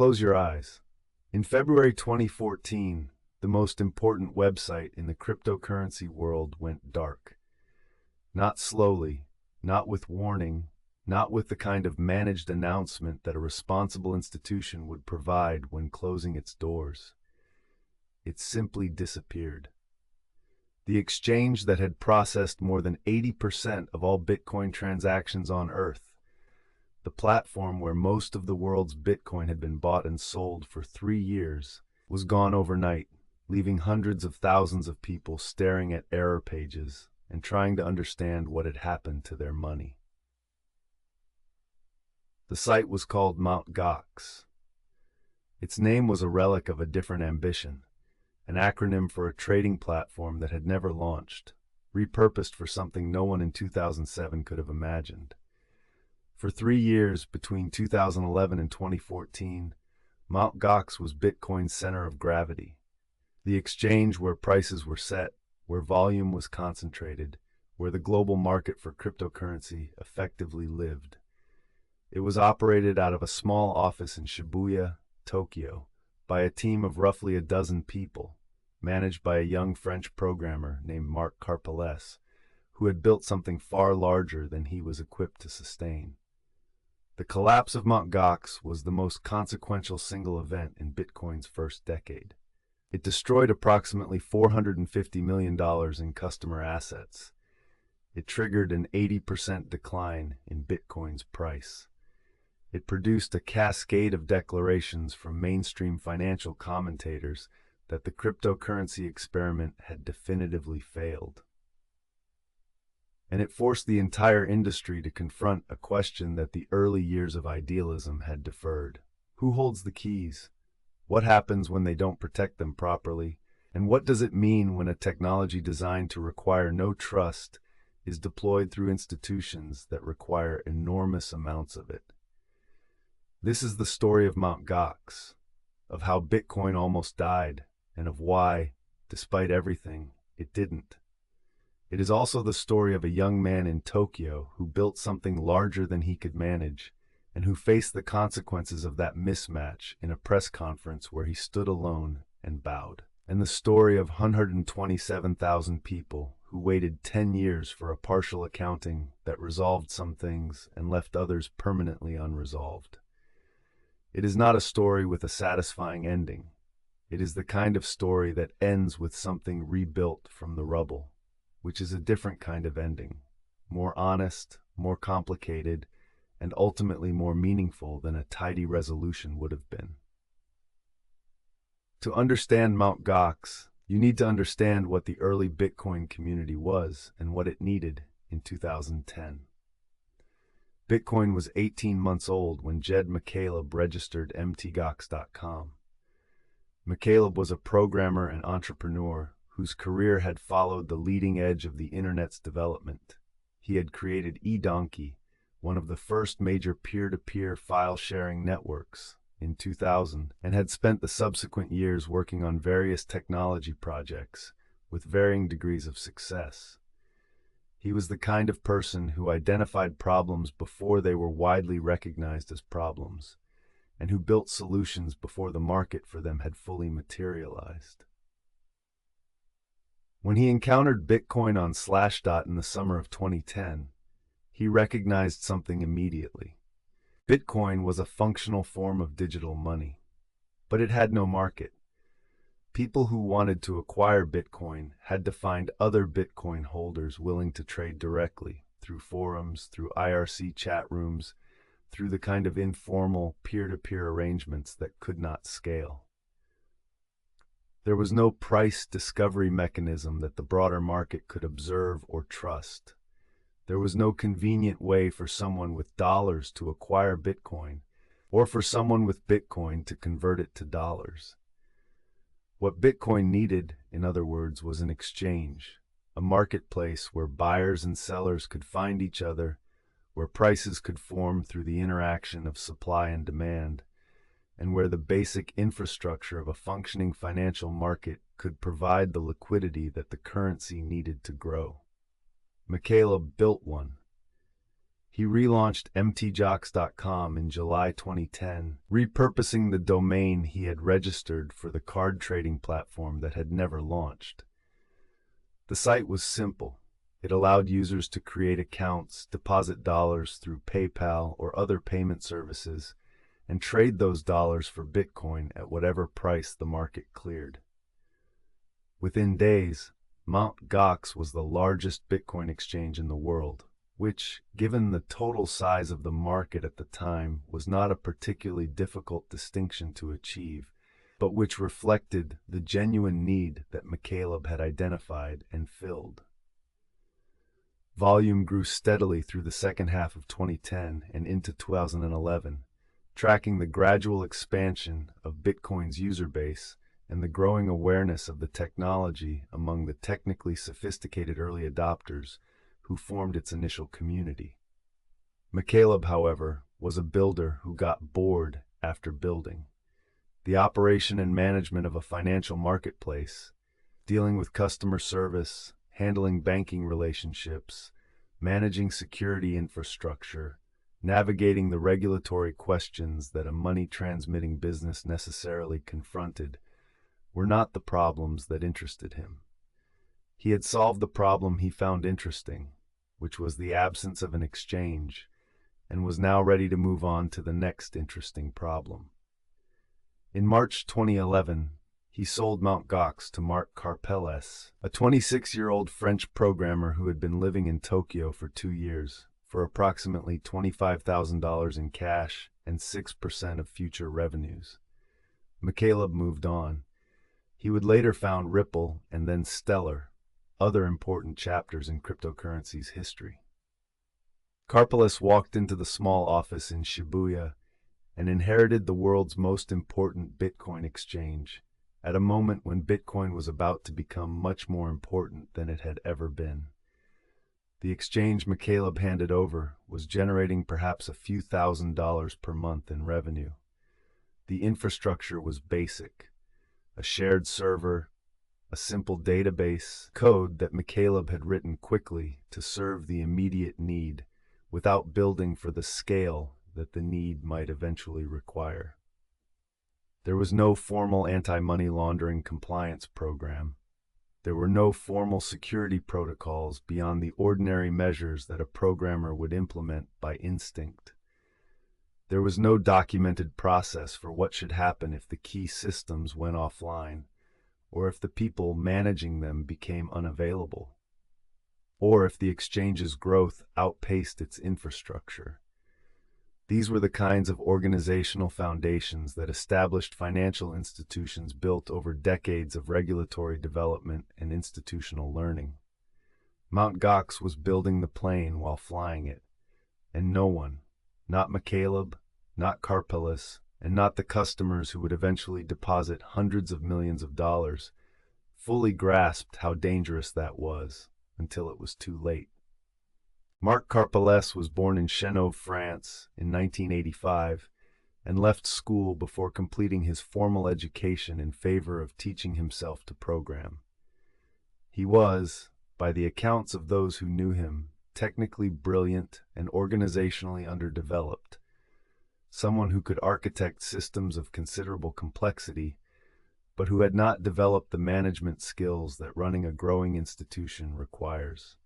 Close your eyes. In February 2014, the most important website in the cryptocurrency world went dark. Not slowly, not with warning, not with the kind of managed announcement that a responsible institution would provide when closing its doors. It simply disappeared. The exchange that had processed more than 80% of all Bitcoin transactions on Earth, the platform where most of the world's Bitcoin had been bought and sold for 3 years, was gone overnight, leaving hundreds of thousands of people staring at error pages and trying to understand what had happened to their money. The site was called Mt. Gox. Its name was a relic of a different ambition, an acronym for a trading platform that had never launched, repurposed for something no one in 2007 could have imagined. For 3 years, between 2011 and 2014, Mt. Gox was Bitcoin's center of gravity, the exchange where prices were set, where volume was concentrated, where the global market for cryptocurrency effectively lived. It was operated out of a small office in Shibuya, Tokyo, by a team of roughly a dozen people, managed by a young French programmer named Marc Carpelles, who had built something far larger than he was equipped to sustain. The collapse of Mt. Gox was the most consequential single event in Bitcoin's first decade. It destroyed approximately $450 million in customer assets. It triggered an 80% decline in Bitcoin's price. It produced a cascade of declarations from mainstream financial commentators that the cryptocurrency experiment had definitively failed. And it forced the entire industry to confront a question that the early years of idealism had deferred. Who holds the keys? What happens when they don't protect them properly? And what does it mean when a technology designed to require no trust is deployed through institutions that require enormous amounts of it? This is the story of Mt. Gox, of how Bitcoin almost died, and of why, despite everything, it didn't. It is also the story of a young man in Tokyo who built something larger than he could manage, and who faced the consequences of that mismatch in a press conference where he stood alone and bowed. And the story of 127,000 people who waited 10 years for a partial accounting that resolved some things and left others permanently unresolved. It is not a story with a satisfying ending. It is the kind of story that ends with something rebuilt from the rubble, which is a different kind of ending, more honest, more complicated, and ultimately more meaningful than a tidy resolution would have been. To understand Mt. Gox, you need to understand what the early Bitcoin community was and what it needed in 2010. Bitcoin was 18 months old when Jed McCaleb registered mtgox.com. McCaleb was a programmer and entrepreneur whose career had followed the leading edge of the internet's development. He had created eDonkey, one of the first major peer-to-peer file-sharing networks, in 2000, and had spent the subsequent years working on various technology projects with varying degrees of success. He was the kind of person who identified problems before they were widely recognized as problems, and who built solutions before the market for them had fully materialized. When he encountered Bitcoin on Slashdot in the summer of 2010, he recognized something immediately. Bitcoin was a functional form of digital money, but it had no market. People who wanted to acquire Bitcoin had to find other Bitcoin holders willing to trade directly, through forums, through IRC chat rooms, through the kind of informal peer-to-peer arrangements that could not scale. There was no price discovery mechanism that the broader market could observe or trust. There was no convenient way for someone with dollars to acquire Bitcoin, or for someone with Bitcoin to convert it to dollars. What Bitcoin needed, in other words, was an exchange, a marketplace where buyers and sellers could find each other, where prices could form through the interaction of supply and demand, and where the basic infrastructure of a functioning financial market could provide the liquidity that the currency needed to grow. McCaleb built one. He relaunched mtjocks.com in July 2010, repurposing the domain he had registered for the card trading platform that had never launched. The site was simple. It allowed users to create accounts, deposit dollars through PayPal or other payment services, and trade those dollars for Bitcoin at whatever price the market cleared. Within days, Mt. Gox was the largest Bitcoin exchange in the world, which, given the total size of the market at the time, was not a particularly difficult distinction to achieve, but which reflected the genuine need that McCaleb had identified and filled. Volume grew steadily through the second half of 2010 and into 2011, tracking the gradual expansion of Bitcoin's user base and the growing awareness of the technology among the technically sophisticated early adopters who formed its initial community. McCaleb, however, was a builder who got bored after building. The operation and management of a financial marketplace, dealing with customer service, handling banking relationships, managing security infrastructure, navigating the regulatory questions that a money-transmitting business necessarily confronted, were not the problems that interested him. He had solved the problem he found interesting, which was the absence of an exchange, and was now ready to move on to the next interesting problem. In March 2011, he sold Mt. Gox to Marc Karpelès, a 26-year-old French programmer who had been living in Tokyo for 2 years, for approximately $25,000 in cash and 6% of future revenues. McCaleb moved on. He would later found Ripple and then Stellar, other important chapters in cryptocurrency's history. Karpelès walked into the small office in Shibuya and inherited the world's most important Bitcoin exchange, at a moment when Bitcoin was about to become much more important than it had ever been. The exchange McCaleb handed over was generating perhaps a few $1,000s per month in revenue. The infrastructure was basic: a shared server, a simple database, code that McCaleb had written quickly to serve the immediate need, without building for the scale that the need might eventually require. There was no formal anti-money laundering compliance program. There were no formal security protocols beyond the ordinary measures that a programmer would implement by instinct. There was no documented process for what should happen if the key systems went offline, or if the people managing them became unavailable, or if the exchange's growth outpaced its infrastructure. These were the kinds of organizational foundations that established financial institutions built over decades of regulatory development and institutional learning. Mt. Gox was building the plane while flying it, and no one, not McCaleb, not Karpelès, and not the customers who would eventually deposit hundreds of millions of dollars, fully grasped how dangerous that was until it was too late. Marc Karpelès was born in Chenauve, France, in 1985, and left school before completing his formal education in favor of teaching himself to program. He was, by the accounts of those who knew him, technically brilliant and organizationally underdeveloped, someone who could architect systems of considerable complexity, but who had not developed the management skills that running a growing institution requires.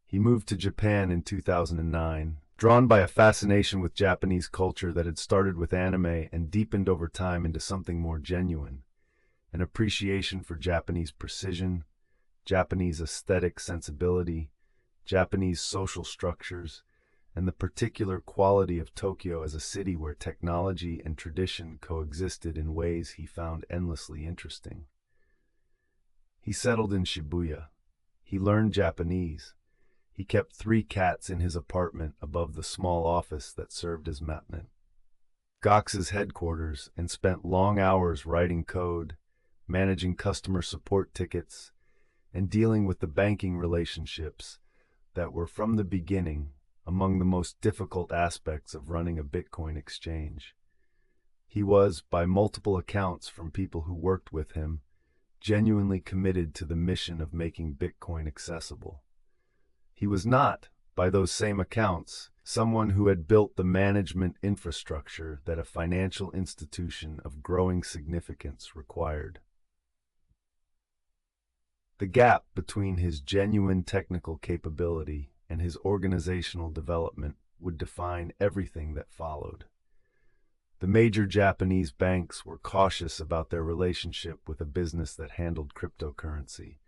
He moved to Japan in 2009, drawn by a fascination with Japanese culture that had started with anime and deepened over time into something more genuine, an appreciation for Japanese precision, Japanese aesthetic sensibility, Japanese social structures, and the particular quality of Tokyo as a city where technology and tradition coexisted in ways he found endlessly interesting. He settled in Shibuya. He learned Japanese. He kept 3 cats in his apartment above the small office that served as Matnet, Gox's headquarters, and spent long hours writing code, managing customer support tickets, and dealing with the banking relationships that were from the beginning among the most difficult aspects of running a Bitcoin exchange. He was, by multiple accounts from people who worked with him, genuinely committed to the mission of making Bitcoin accessible. He was not, by those same accounts, someone who had built the management infrastructure that a financial institution of growing significance required. The gap between his genuine technical capability and his organizational development would define everything that followed. The major Japanese banks were cautious about their relationship with a business that handled cryptocurrency,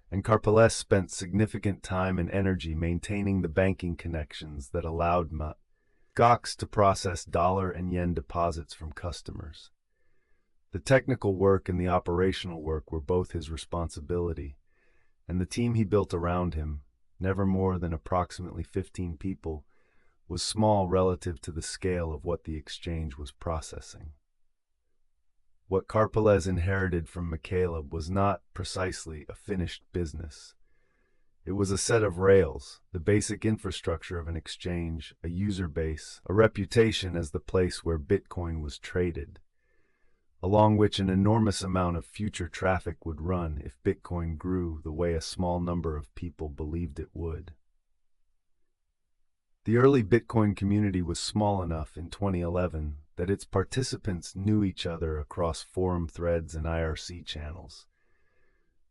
and Karpeles spent significant time and energy maintaining the banking connections that allowed Gox to process dollar and yen deposits from customers. The technical work and the operational work were both his responsibility, and the team he built around him, never more than approximately 15 people, was small relative to the scale of what the exchange was processing. What Karpeles inherited from McCaleb was not precisely a finished business. It was a set of rails, the basic infrastructure of an exchange, a user base, a reputation as the place where Bitcoin was traded, along which an enormous amount of future traffic would run if Bitcoin grew the way a small number of people believed it would. The early Bitcoin community was small enough in 2011 that its participants knew each other across forum threads and IRC channels.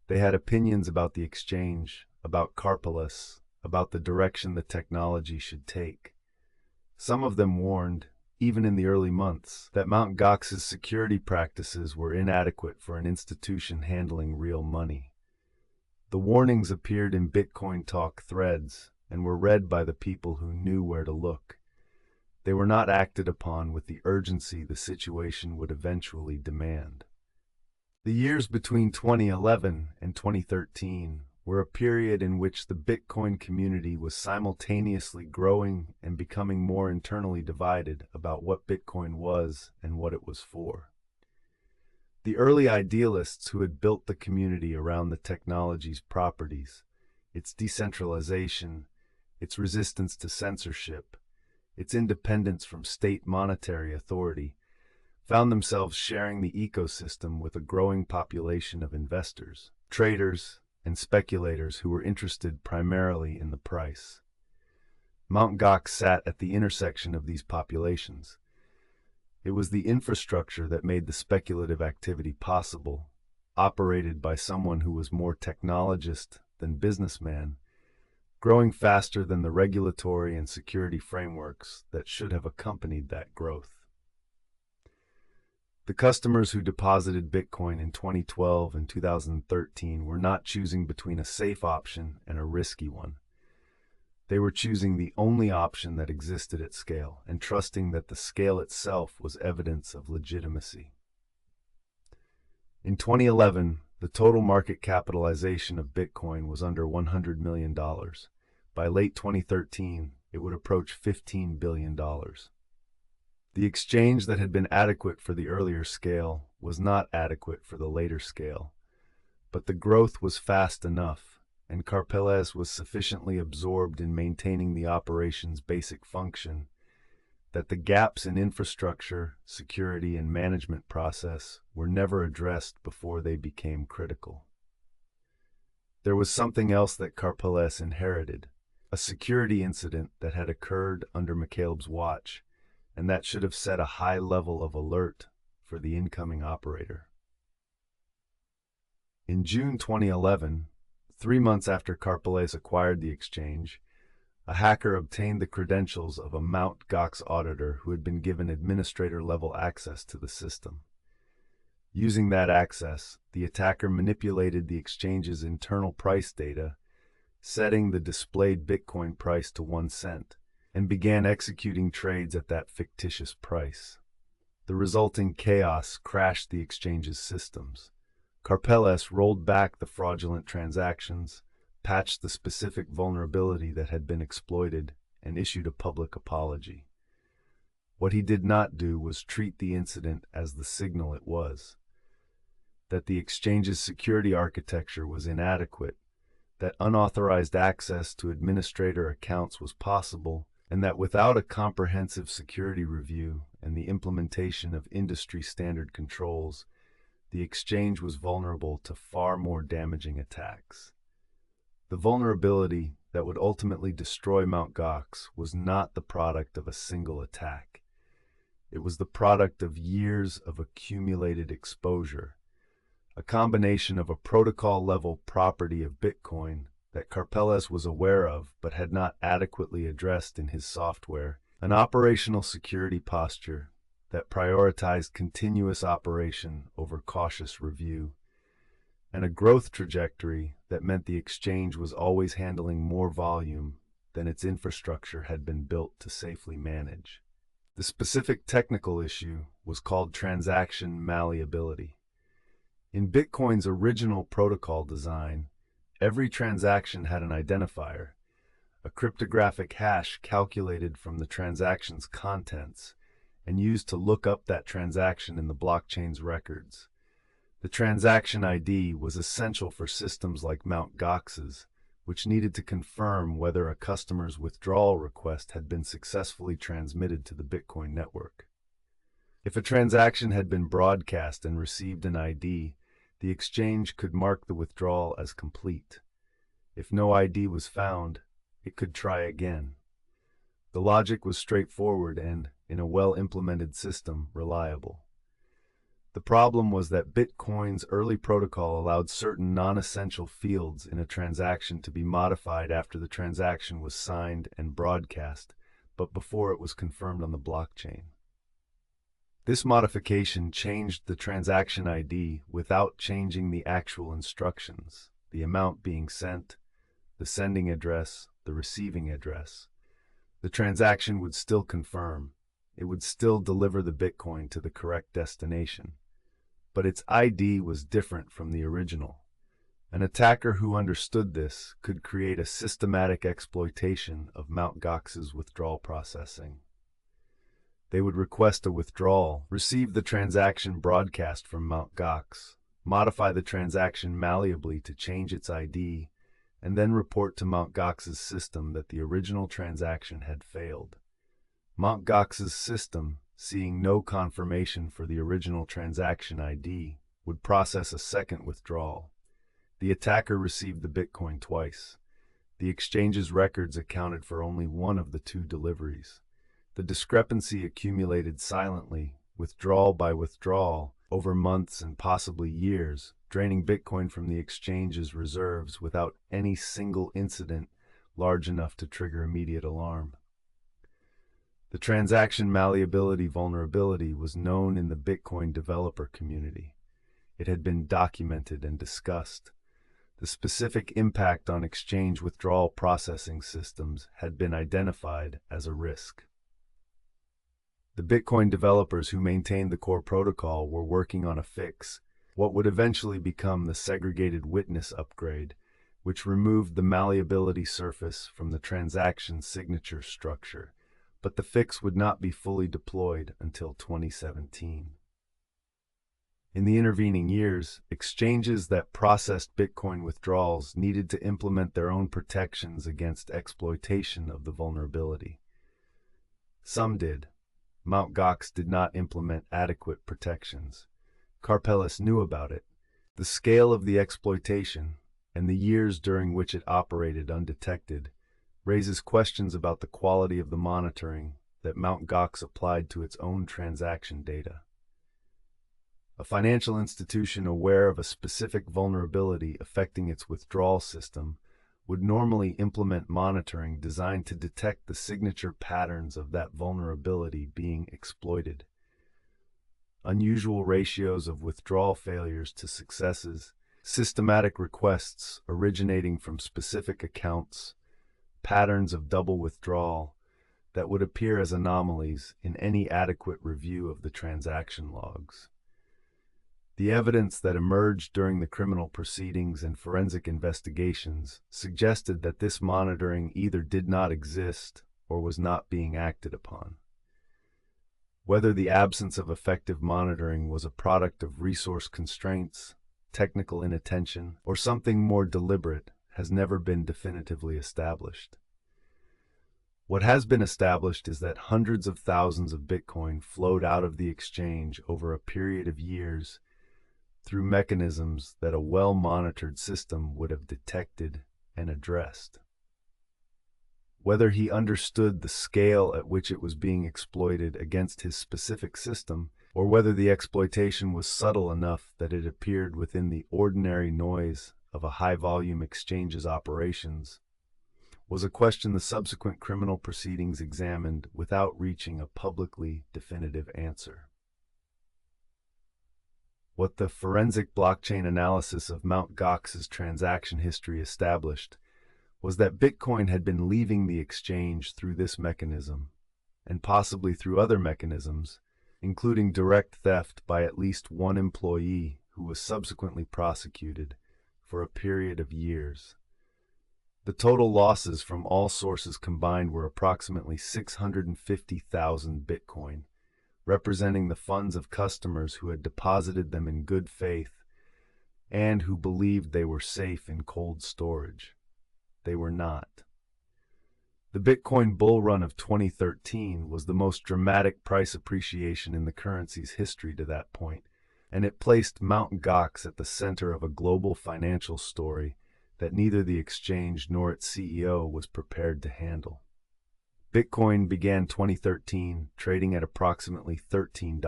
They had opinions about the exchange, about Karpeles, about the direction the technology should take. Some of them warned, even in the early months, that Mt. Gox's security practices were inadequate for an institution handling real money. The warnings appeared in Bitcoin Talk threads and were read by the people who knew where to look. They were not acted upon with the urgency the situation would eventually demand. The years between 2011 and 2013 were a period in which the Bitcoin community was simultaneously growing and becoming more internally divided about what Bitcoin was and what it was for. The early idealists who had built the community around the technology's properties, its decentralization, its resistance to censorship, its independence from state monetary authority, found themselves sharing the ecosystem with a growing population of investors, traders, and speculators who were interested primarily in the price. Mt. Gox sat at the intersection of these populations. It was the infrastructure that made the speculative activity possible, operated by someone who was more technologist than businessman, growing faster than the regulatory and security frameworks that should have accompanied that growth. The customers who deposited Bitcoin in 2012 and 2013 were not choosing between a safe option and a risky one. They were choosing the only option that existed at scale and trusting that the scale itself was evidence of legitimacy. In 2011, the total market capitalization of Bitcoin was under $100 million. By late 2013, it would approach $15 billion. The exchange that had been adequate for the earlier scale was not adequate for the later scale, but the growth was fast enough, and Karpeles was sufficiently absorbed in maintaining the operation's basic function that the gaps in infrastructure, security, and management process were never addressed before they became critical. There was something else that Karpeles inherited, a security incident that had occurred under McCaleb's watch, and that should have set a high level of alert for the incoming operator. In June 2011, 3 months after Karpeles acquired the exchange, a hacker obtained the credentials of a Mt. Gox auditor who had been given administrator-level access to the system. Using that access, the attacker manipulated the exchange's internal price data, setting the displayed Bitcoin price to 1 cent, and began executing trades at that fictitious price. The resulting chaos crashed the exchange's systems. Karpeles rolled back the fraudulent transactions, patched the specific vulnerability that had been exploited, and issued a public apology. What he did not do was treat the incident as the signal it was, that the exchange's security architecture was inadequate, that unauthorized access to administrator accounts was possible, and that without a comprehensive security review and the implementation of industry-standard controls, the exchange was vulnerable to far more damaging attacks. The vulnerability that would ultimately destroy Mt. Gox was not the product of a single attack. It was the product of years of accumulated exposure, a combination of a protocol-level property of Bitcoin that Karpelès was aware of but had not adequately addressed in his software, an operational security posture that prioritized continuous operation over cautious review, and a growth trajectory that meant the exchange was always handling more volume than its infrastructure had been built to safely manage. The specific technical issue was called transaction malleability. In Bitcoin's original protocol design, every transaction had an identifier, a cryptographic hash calculated from the transaction's contents and used to look up that transaction in the blockchain's records. The transaction ID was essential for systems like Mt. Gox's, which needed to confirm whether a customer's withdrawal request had been successfully transmitted to the Bitcoin network. If a transaction had been broadcast and received an ID, the exchange could mark the withdrawal as complete. If no ID was found, it could try again. The logic was straightforward and, in a well-implemented system, reliable. The problem was that Bitcoin's early protocol allowed certain non-essential fields in a transaction to be modified after the transaction was signed and broadcast, but before it was confirmed on the blockchain. This modification changed the transaction ID without changing the actual instructions, the amount being sent, the sending address, the receiving address. The transaction would still confirm. It would still deliver the Bitcoin to the correct destination. But its ID was different from the original. An attacker who understood this could create a systematic exploitation of Mt. Gox's withdrawal processing. They would request a withdrawal, receive the transaction broadcast from Mt. Gox, modify the transaction malleably to change its ID, and then report to Mt. Gox's system that the original transaction had failed. Mt. Gox's system, seeing no confirmation for the original transaction ID, would process a second withdrawal. The attacker received the Bitcoin twice. The exchange's records accounted for only one of the two deliveries. The discrepancy accumulated silently, withdrawal by withdrawal, over months and possibly years, draining Bitcoin from the exchange's reserves without any single incident large enough to trigger immediate alarm. The transaction malleability vulnerability was known in the Bitcoin developer community. It had been documented and discussed. The specific impact on exchange withdrawal processing systems had been identified as a risk. The Bitcoin developers who maintained the core protocol were working on a fix, what would eventually become the segregated witness upgrade, which removed the malleability surface from the transaction signature structure, but the fix would not be fully deployed until 2017. In the intervening years, exchanges that processed Bitcoin withdrawals needed to implement their own protections against exploitation of the vulnerability. Some did. Mt. Gox did not implement adequate protections. Karpelès knew about it. The scale of the exploitation, and the years during which it operated undetected, raises questions about the quality of the monitoring that Mt. Gox applied to its own transaction data. A financial institution aware of a specific vulnerability affecting its withdrawal system would normally implement monitoring designed to detect the signature patterns of that vulnerability being exploited. Unusual ratios of withdrawal failures to successes, systematic requests originating from specific accounts, patterns of double withdrawal that would appear as anomalies in any adequate review of the transaction logs. The evidence that emerged during the criminal proceedings and forensic investigations suggested that this monitoring either did not exist or was not being acted upon. Whether the absence of effective monitoring was a product of resource constraints, technical inattention, or something more deliberate has never been definitively established. What has been established is that hundreds of thousands of Bitcoin flowed out of the exchange over a period of years through mechanisms that a well-monitored system would have detected and addressed. Whether he understood the scale at which it was being exploited against his specific system, or whether the exploitation was subtle enough that it appeared within the ordinary noise of a high-volume exchange's operations, was a question the subsequent criminal proceedings examined without reaching a publicly definitive answer. What the forensic blockchain analysis of Mt. Gox's transaction history established was that Bitcoin had been leaving the exchange through this mechanism, and possibly through other mechanisms, including direct theft by at least one employee who was subsequently prosecuted, for a period of years. The total losses from all sources combined were approximately 650,000 Bitcoin, representing the funds of customers who had deposited them in good faith and who believed they were safe in cold storage. They were not. The Bitcoin bull run of 2013 was the most dramatic price appreciation in the currency's history to that point, and it placed Mt. Gox at the center of a global financial story that neither the exchange nor its CEO was prepared to handle. Bitcoin began 2013 trading at approximately $13.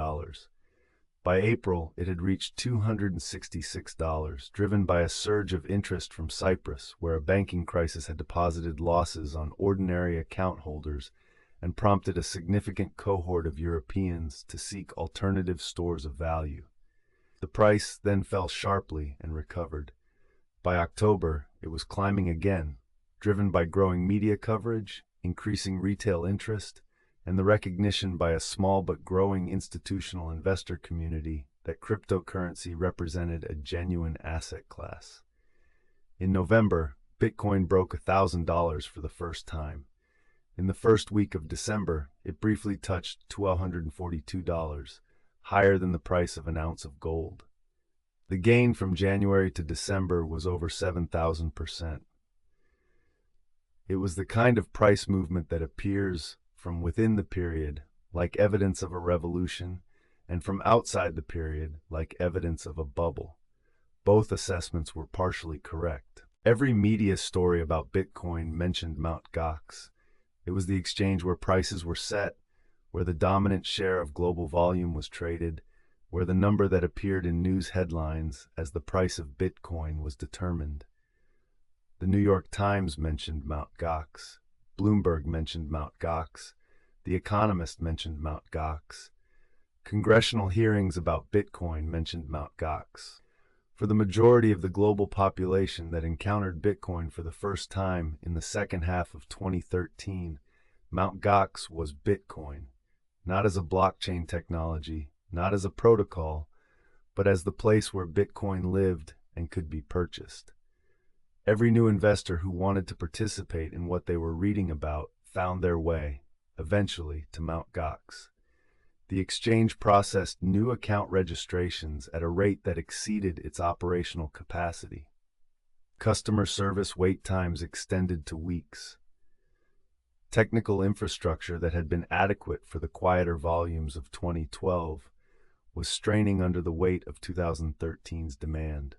By April, it had reached $266, driven by a surge of interest from Cyprus, where a banking crisis had deposited losses on ordinary account holders and prompted a significant cohort of Europeans to seek alternative stores of value. The price then fell sharply and recovered. By October, it was climbing again, driven by growing media coverage, increasing retail interest, and the recognition by a small but growing institutional investor community that cryptocurrency represented a genuine asset class. In November, Bitcoin broke $1,000 for the first time. In the first week of December, it briefly touched $1,242, higher than the price of an ounce of gold. The gain from January to December was over 7,000%. It was the kind of price movement that appears from within the period like evidence of a revolution, and from outside the period like evidence of a bubble. Both assessments were partially correct. Every media story about Bitcoin mentioned Mt. Gox. It was the exchange where prices were set, where the dominant share of global volume was traded, where the number that appeared in news headlines as the price of Bitcoin was determined. The New York Times mentioned Mt. Gox. Bloomberg mentioned Mt. Gox. The Economist mentioned Mt. Gox. Congressional hearings about Bitcoin mentioned Mt. Gox. For the majority of the global population that encountered Bitcoin for the first time in the second half of 2013, Mt. Gox was Bitcoin, not as a blockchain technology, not as a protocol, but as the place where Bitcoin lived and could be purchased. Every new investor who wanted to participate in what they were reading about found their way, eventually, to Mt. Gox. The exchange processed new account registrations at a rate that exceeded its operational capacity. Customer service wait times extended to weeks. Technical infrastructure that had been adequate for the quieter volumes of 2012 was straining under the weight of 2013's demand.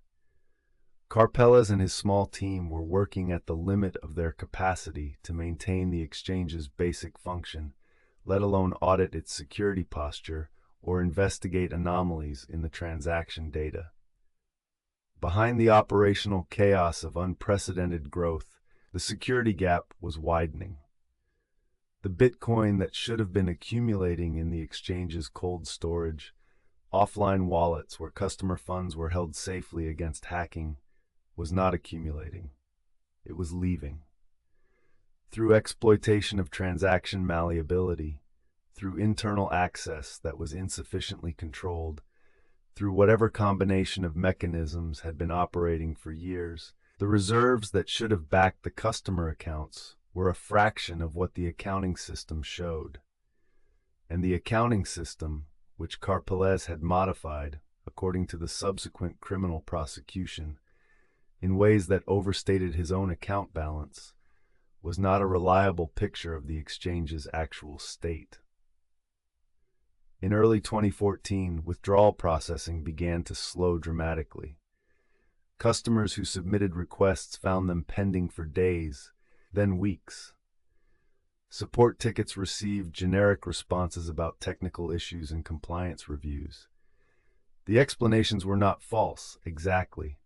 Karpelès and his small team were working at the limit of their capacity to maintain the exchange's basic function, let alone audit its security posture or investigate anomalies in the transaction data. Behind the operational chaos of unprecedented growth, the security gap was widening. The Bitcoin that should have been accumulating in the exchange's cold storage, offline wallets where customer funds were held safely against hacking, was not accumulating. It was leaving. Through exploitation of transaction malleability, through internal access that was insufficiently controlled, through whatever combination of mechanisms had been operating for years, the reserves that should have backed the customer accounts were a fraction of what the accounting system showed. And the accounting system, which Karpelès had modified, according to the subsequent criminal prosecution, in ways that overstated his own account balance, was not a reliable picture of the exchange's actual state. In early 2014, withdrawal processing began to slow dramatically. Customers who submitted requests found them pending for days, then weeks. Support tickets received generic responses about technical issues and compliance reviews. The explanations were not false, exactly.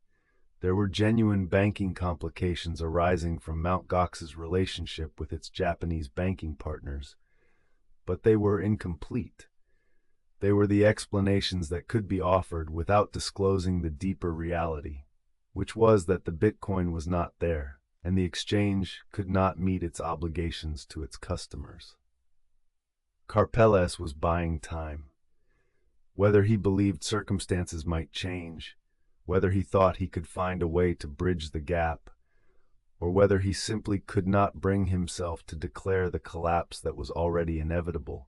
There were genuine banking complications arising from Mt. Gox's relationship with its Japanese banking partners, but they were incomplete. They were the explanations that could be offered without disclosing the deeper reality, which was that the Bitcoin was not there, and the exchange could not meet its obligations to its customers. Karpeles was buying time. Whether he believed circumstances might change, whether he thought he could find a way to bridge the gap, or whether he simply could not bring himself to declare the collapse that was already inevitable.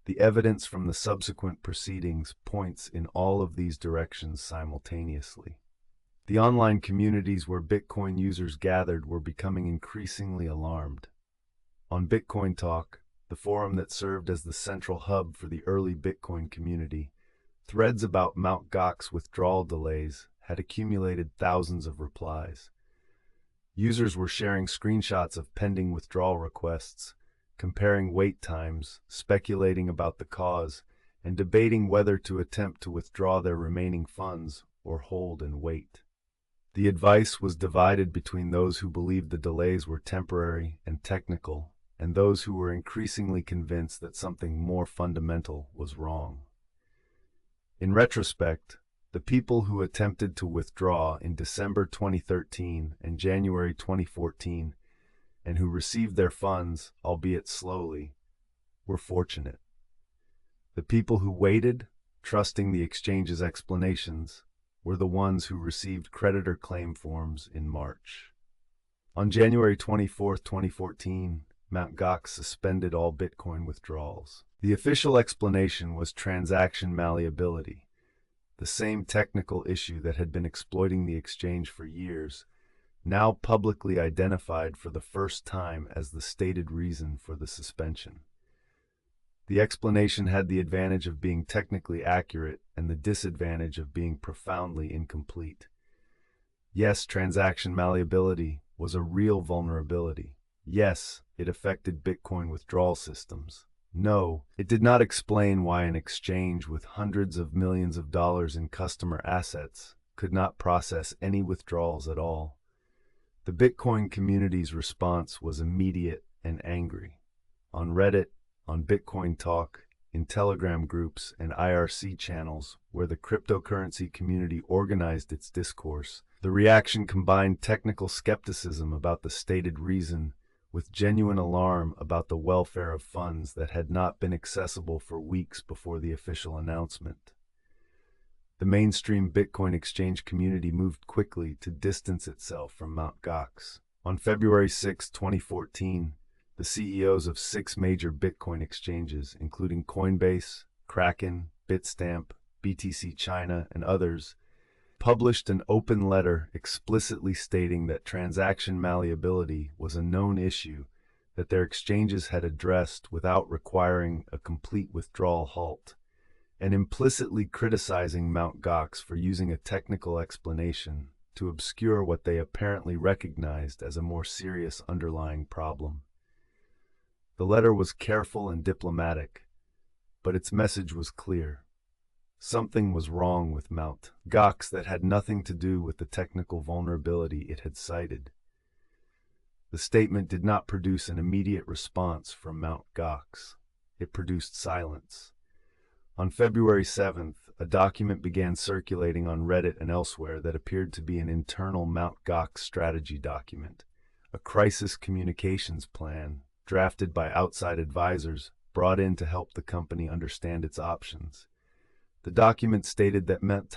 The evidence from the subsequent proceedings points in all of these directions simultaneously. The online communities where Bitcoin users gathered were becoming increasingly alarmed. On Bitcoin Talk, the forum that served as the central hub for the early Bitcoin community, threads about Mt. Gox withdrawal delays had accumulated thousands of replies. Users were sharing screenshots of pending withdrawal requests, comparing wait times, speculating about the cause, and debating whether to attempt to withdraw their remaining funds or hold and wait. The advice was divided between those who believed the delays were temporary and technical, and those who were increasingly convinced that something more fundamental was wrong. In retrospect, the people who attempted to withdraw in December 2013 and January 2014, and who received their funds, albeit slowly, were fortunate. The people who waited, trusting the exchange's explanations, were the ones who received creditor claim forms in March. On January 24, 2014, Mt. Gox suspended all Bitcoin withdrawals. The official explanation was transaction malleability, the same technical issue that had been exploiting the exchange for years, now publicly identified for the first time as the stated reason for the suspension. The explanation had the advantage of being technically accurate and the disadvantage of being profoundly incomplete. Yes, transaction malleability was a real vulnerability. Yes, it affected Bitcoin withdrawal systems. No, it did not explain why an exchange with hundreds of millions of dollars in customer assets could not process any withdrawals at all. The Bitcoin community's response was immediate and angry. On Reddit, on Bitcoin Talk, in Telegram groups and IRC channels where the cryptocurrency community organized its discourse, the reaction combined technical skepticism about the stated reason with genuine alarm about the welfare of funds that had not been accessible for weeks before the official announcement. The mainstream Bitcoin exchange community moved quickly to distance itself from Mt. Gox. On February 6, 2014, the CEOs of 6 major Bitcoin exchanges, including Coinbase, Kraken, Bitstamp, BTC China, and others, published an open letter explicitly stating that transaction malleability was a known issue that their exchanges had addressed without requiring a complete withdrawal halt, and implicitly criticizing Mt. Gox for using a technical explanation to obscure what they apparently recognized as a more serious underlying problem. The letter was careful and diplomatic, but its message was clear. Something was wrong with Mt. Gox that had nothing to do with the technical vulnerability it had cited. The statement did not produce an immediate response from Mt. Gox. It produced silence. On February 7th, a document began circulating on Reddit and elsewhere that appeared to be an internal Mt. Gox strategy document, a crisis communications plan drafted by outside advisors brought in to help the company understand its options. The document stated that Mt.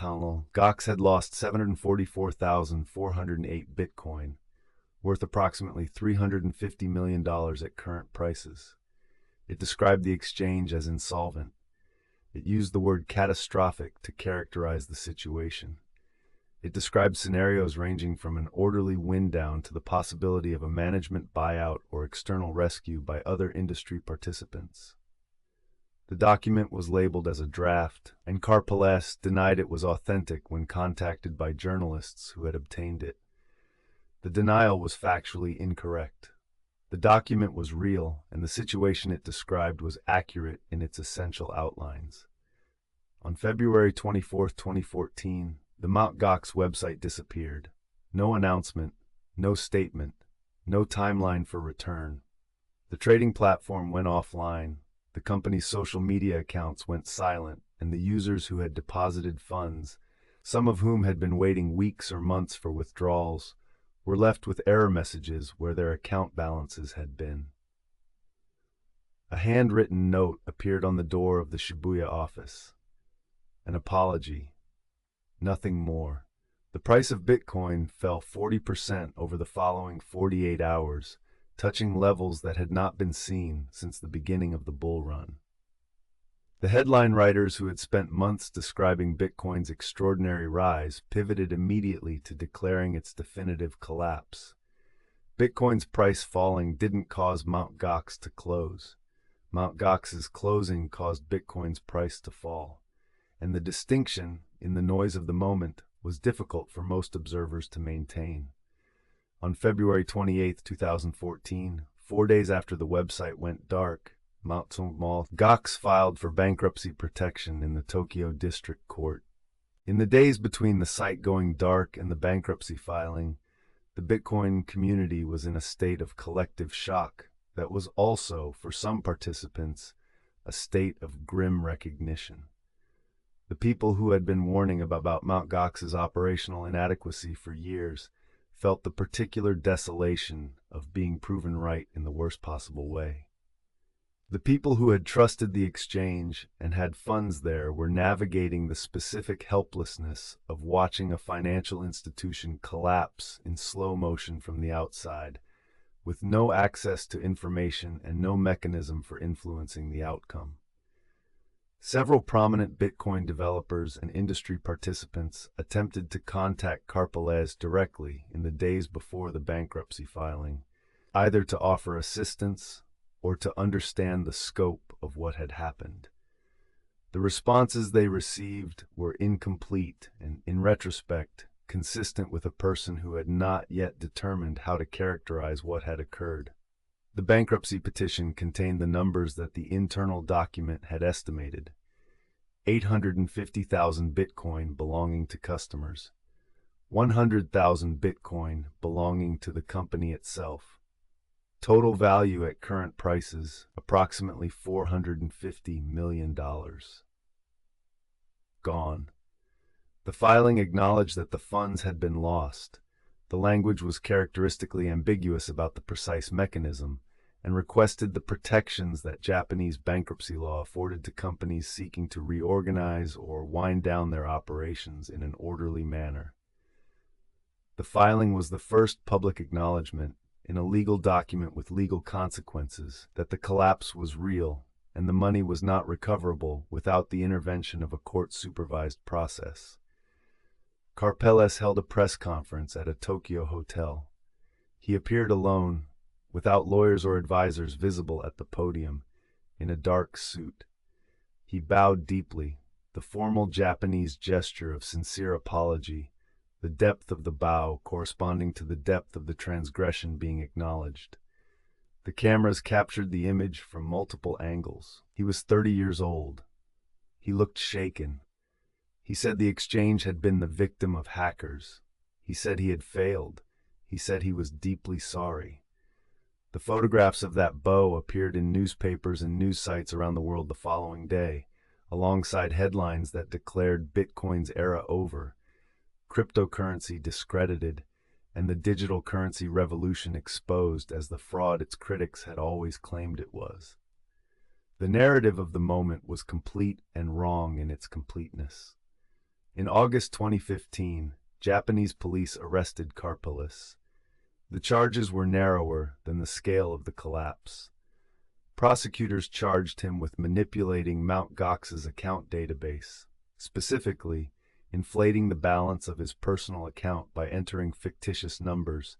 Gox had lost 744,408 Bitcoin, worth approximately $350 million at current prices. It described the exchange as insolvent. It used the word catastrophic to characterize the situation. It described scenarios ranging from an orderly wind down to the possibility of a management buyout or external rescue by other industry participants. The document was labeled as a draft, and Karpeles denied it was authentic when contacted by journalists who had obtained it. The denial was factually incorrect. The document was real, and the situation it described was accurate in its essential outlines. On February 24, 2014, the Mt. Gox website disappeared. No announcement, no statement, no timeline for return. The trading platform went offline, the company's social media accounts went silent, and the users who had deposited funds, some of whom had been waiting weeks or months for withdrawals, were left with error messages where their account balances had been. A handwritten note appeared on the door of the Shibuya office. An apology. Nothing more. The price of Bitcoin fell 40% over the following 48 hours, touching levels that had not been seen since the beginning of the bull run. The headline writers who had spent months describing Bitcoin's extraordinary rise pivoted immediately to declaring its definitive collapse. Bitcoin's price falling didn't cause Mt. Gox to close. Mt. Gox's closing caused Bitcoin's price to fall, and the distinction, in the noise of the moment, was difficult for most observers to maintain. On February 28, 2014, 4 days after the website went dark, Mt. Gox filed for bankruptcy protection in the Tokyo District Court. In the days between the site going dark and the bankruptcy filing, the Bitcoin community was in a state of collective shock that was also, for some participants, a state of grim recognition. The people who had been warning about Mt. Gox's operational inadequacy for years felt the particular desolation of being proven right in the worst possible way. The people who had trusted the exchange and had funds there were navigating the specific helplessness of watching a financial institution collapse in slow motion from the outside, with no access to information and no mechanism for influencing the outcome. Several prominent Bitcoin developers and industry participants attempted to contact Karpelès directly in the days before the bankruptcy filing, either to offer assistance or to understand the scope of what had happened. The responses they received were incomplete and, in retrospect, consistent with a person who had not yet determined how to characterize what had occurred. The bankruptcy petition contained the numbers that the internal document had estimated: 850,000 Bitcoin belonging to customers, 100,000 Bitcoin belonging to the company itself. Total value at current prices, approximately $450 million. Gone. The filing acknowledged that the funds had been lost. The language was characteristically ambiguous about the precise mechanism, and requested the protections that Japanese bankruptcy law afforded to companies seeking to reorganize or wind down their operations in an orderly manner. The filing was the first public acknowledgement, in a legal document with legal consequences, that the collapse was real and the money was not recoverable without the intervention of a court-supervised process. Karpelès held a press conference at a Tokyo hotel. He appeared alone, without lawyers or advisors visible at the podium, in a dark suit. He bowed deeply, the formal Japanese gesture of sincere apology, the depth of the bow corresponding to the depth of the transgression being acknowledged. The cameras captured the image from multiple angles. He was 30 years old. He looked shaken. He said the exchange had been the victim of hackers. He said he had failed. He said he was deeply sorry. The photographs of that bow appeared in newspapers and news sites around the world the following day, alongside headlines that declared Bitcoin's era over, cryptocurrency discredited, and the digital currency revolution exposed as the fraud its critics had always claimed it was. The narrative of the moment was complete and wrong in its completeness. In August 2015, Japanese police arrested Karpelès. The charges were narrower than the scale of the collapse. Prosecutors charged him with manipulating Mt. Gox's account database, specifically inflating the balance of his personal account by entering fictitious numbers,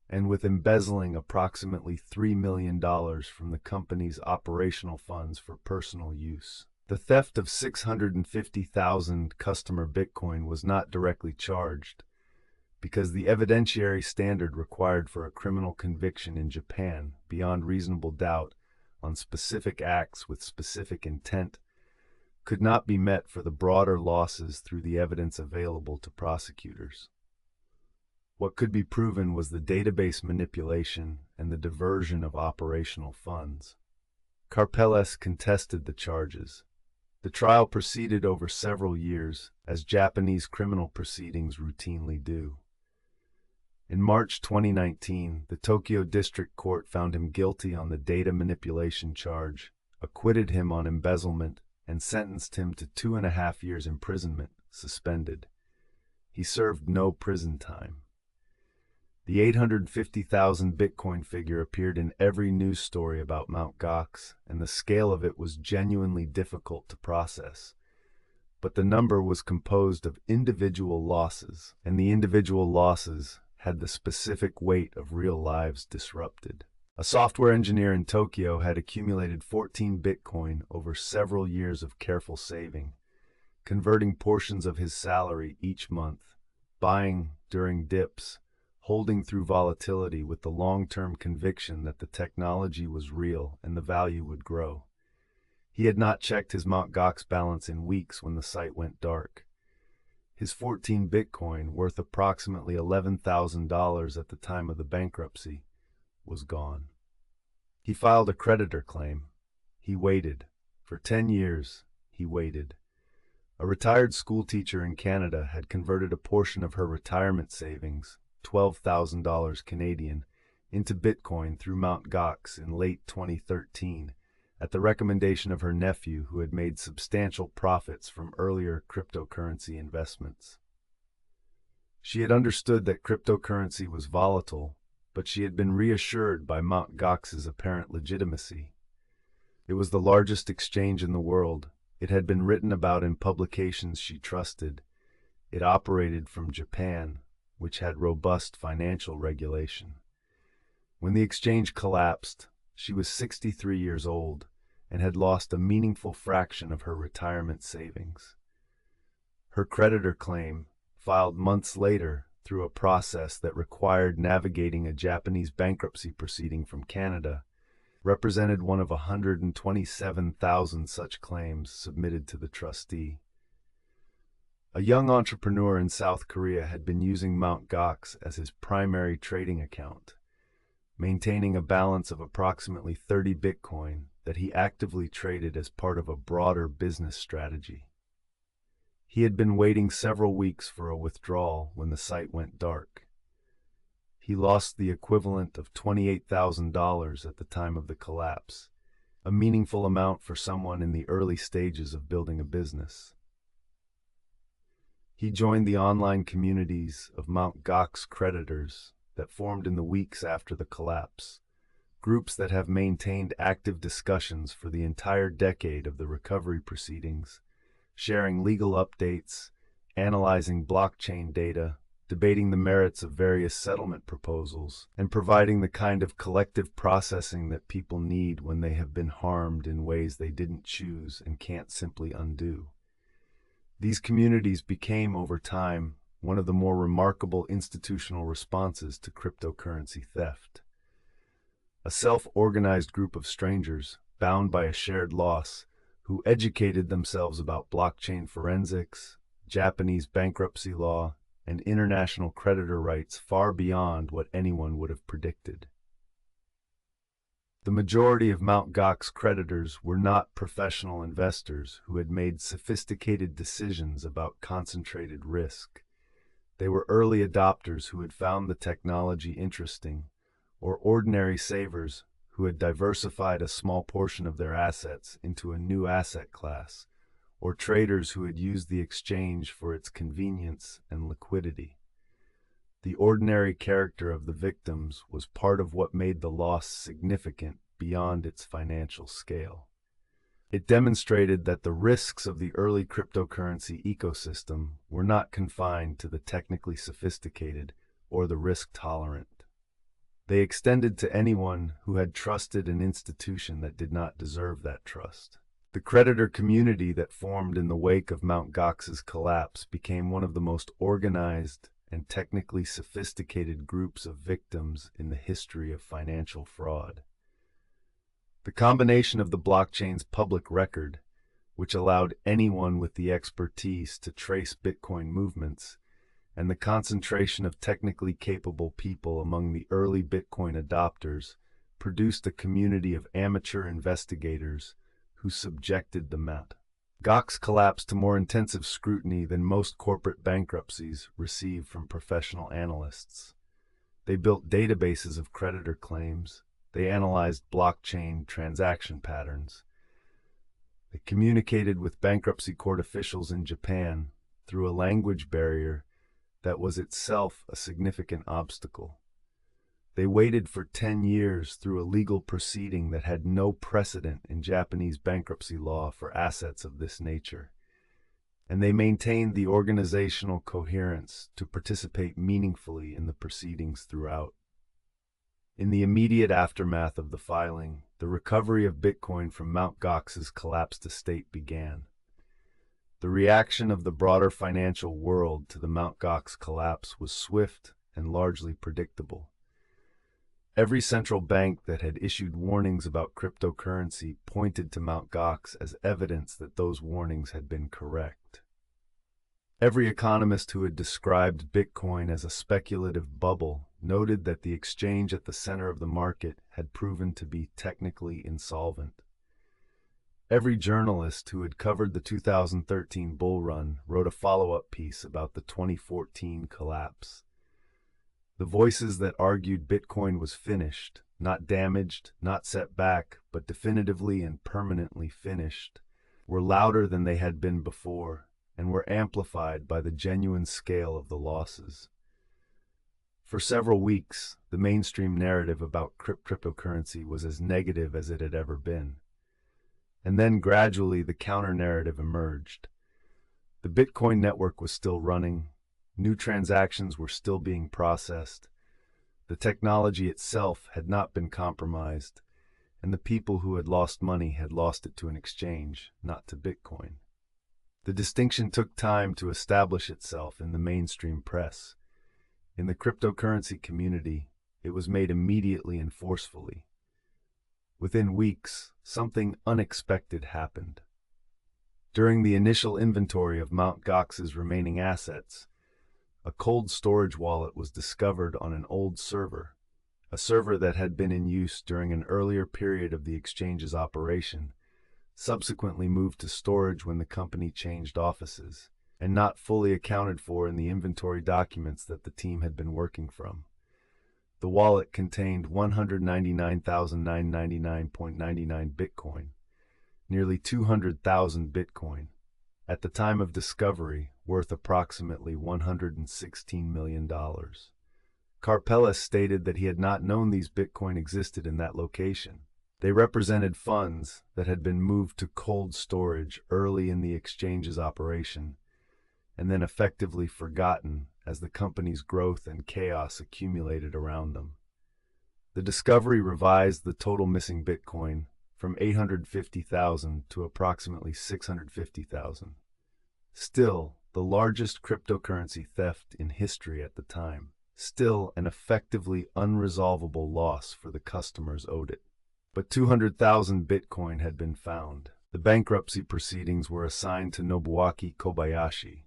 and with embezzling approximately $3 million from the company's operational funds for personal use. The theft of 650,000 customer Bitcoin was not directly charged. because the evidentiary standard required for a criminal conviction in Japan beyond reasonable doubt on specific acts with specific intent could not be met for the broader losses through the evidence available to prosecutors. What could be proven was the database manipulation and the diversion of operational funds. Karpeles contested the charges. The trial proceeded over several years, as Japanese criminal proceedings routinely do. In March 2019, the Tokyo District Court found him guilty on the data manipulation charge, acquitted him on embezzlement, and sentenced him to 2.5 years imprisonment, suspended. He served no prison time. The 850,000 Bitcoin figure appeared in every news story about Mt. Gox, and the scale of it was genuinely difficult to process. But the number was composed of individual losses, and the individual losses had the specific weight of real lives disrupted. A software engineer in Tokyo had accumulated 14 Bitcoin over several years of careful saving, converting portions of his salary each month, buying during dips, holding through volatility with the long-term conviction that the technology was real and the value would grow. He had not checked his Mt. Gox balance in weeks when the site went dark. His 14 Bitcoin, worth approximately $11,000 at the time of the bankruptcy, was gone. He filed a creditor claim. He waited. For 10 years, he waited. A retired schoolteacher in Canada had converted a portion of her retirement savings, $12,000 Canadian, into Bitcoin through Mt. Gox in late 2013, at the recommendation of her nephew who had made substantial profits from earlier cryptocurrency investments. She had understood that cryptocurrency was volatile, but she had been reassured by Mt. Gox's apparent legitimacy. It was the largest exchange in the world. It had been written about in publications she trusted. It operated from Japan, which had robust financial regulation. When the exchange collapsed, she was 63 years old and had lost a meaningful fraction of her retirement savings. Her creditor claim, filed months later through a process that required navigating a Japanese bankruptcy proceeding from Canada, represented one of 127,000 such claims submitted to the trustee. A young entrepreneur in South Korea had been using Mt. Gox as his primary trading account, maintaining a balance of approximately 30 Bitcoin that he actively traded as part of a broader business strategy. He had been waiting several weeks for a withdrawal when the site went dark. He lost the equivalent of $28,000 at the time of the collapse, a meaningful amount for someone in the early stages of building a business. He joined the online communities of Mt. Gox creditors that formed in the weeks after the collapse, groups that have maintained active discussions for the entire decade of the recovery proceedings, sharing legal updates, analyzing blockchain data, debating the merits of various settlement proposals, and providing the kind of collective processing that people need when they have been harmed in ways they didn't choose and can't simply undo. These communities became, over time, one of the more remarkable institutional responses to cryptocurrency theft. A self-organized group of strangers, bound by a shared loss, who educated themselves about blockchain forensics, Japanese bankruptcy law, and international creditor rights far beyond what anyone would have predicted. The majority of Mt. Gox creditors were not professional investors who had made sophisticated decisions about concentrated risk. They were early adopters who had found the technology interesting, or ordinary savers who had diversified a small portion of their assets into a new asset class, or traders who had used the exchange for its convenience and liquidity. The ordinary character of the victims was part of what made the loss significant beyond its financial scale. It demonstrated that the risks of the early cryptocurrency ecosystem were not confined to the technically sophisticated or the risk-tolerant. They extended to anyone who had trusted an institution that did not deserve that trust. The creditor community that formed in the wake of Mt. Gox's collapse became one of the most organized and technically sophisticated groups of victims in the history of financial fraud. The combination of the blockchain's public record, which allowed anyone with the expertise to trace Bitcoin movements, and the concentration of technically capable people among the early Bitcoin adopters produced a community of amateur investigators who subjected the Mt. Gox collapse to more intensive scrutiny than most corporate bankruptcies receive from professional analysts. They built databases of creditor claims. They analyzed blockchain transaction patterns. They communicated with bankruptcy court officials in Japan through a language barrier that was itself a significant obstacle. They waited for 10 years through a legal proceeding that had no precedent in Japanese bankruptcy law for assets of this nature. And they maintained the organizational coherence to participate meaningfully in the proceedings throughout. In the immediate aftermath of the filing, the recovery of Bitcoin from Mt. Gox's collapsed estate began. The reaction of the broader financial world to the Mt. Gox collapse was swift and largely predictable. Every central bank that had issued warnings about cryptocurrency pointed to Mt. Gox as evidence that those warnings had been correct. Every economist who had described Bitcoin as a speculative bubble noted that the exchange at the center of the market had proven to be technically insolvent. Every journalist who had covered the 2013 bull run wrote a follow-up piece about the 2014 collapse. The voices that argued Bitcoin was finished, not damaged, not set back, but definitively and permanently finished, were louder than they had been before, and were amplified by the genuine scale of the losses. For several weeks, the mainstream narrative about cryptocurrency was as negative as it had ever been. And then gradually the counter-narrative emerged. The Bitcoin network was still running. New transactions were still being processed. The technology itself had not been compromised, and the people who had lost money had lost it to an exchange, not to Bitcoin. The distinction took time to establish itself in the mainstream press. In the cryptocurrency community, it was made immediately and forcefully. Within weeks, something unexpected happened. During the initial inventory of Mt. Gox's remaining assets, a cold storage wallet was discovered on an old server, a server that had been in use during an earlier period of the exchange's operation, subsequently moved to storage when the company changed offices, and not fully accounted for in the inventory documents that the team had been working from. The wallet contained 199,999.99 Bitcoin, nearly 200,000 Bitcoin, at the time of discovery worth approximately $116 million. Karpelès stated that he had not known these Bitcoin existed in that location. They represented funds that had been moved to cold storage early in the exchange's operation, and then effectively forgotten as the company's growth and chaos accumulated around them. The discovery revised the total missing Bitcoin from 850,000 to approximately 650,000. Still, the largest cryptocurrency theft in history at the time. Still an effectively unresolvable loss for the customers owed it. But 200,000 Bitcoin had been found. The bankruptcy proceedings were assigned to Nobuaki Kobayashi,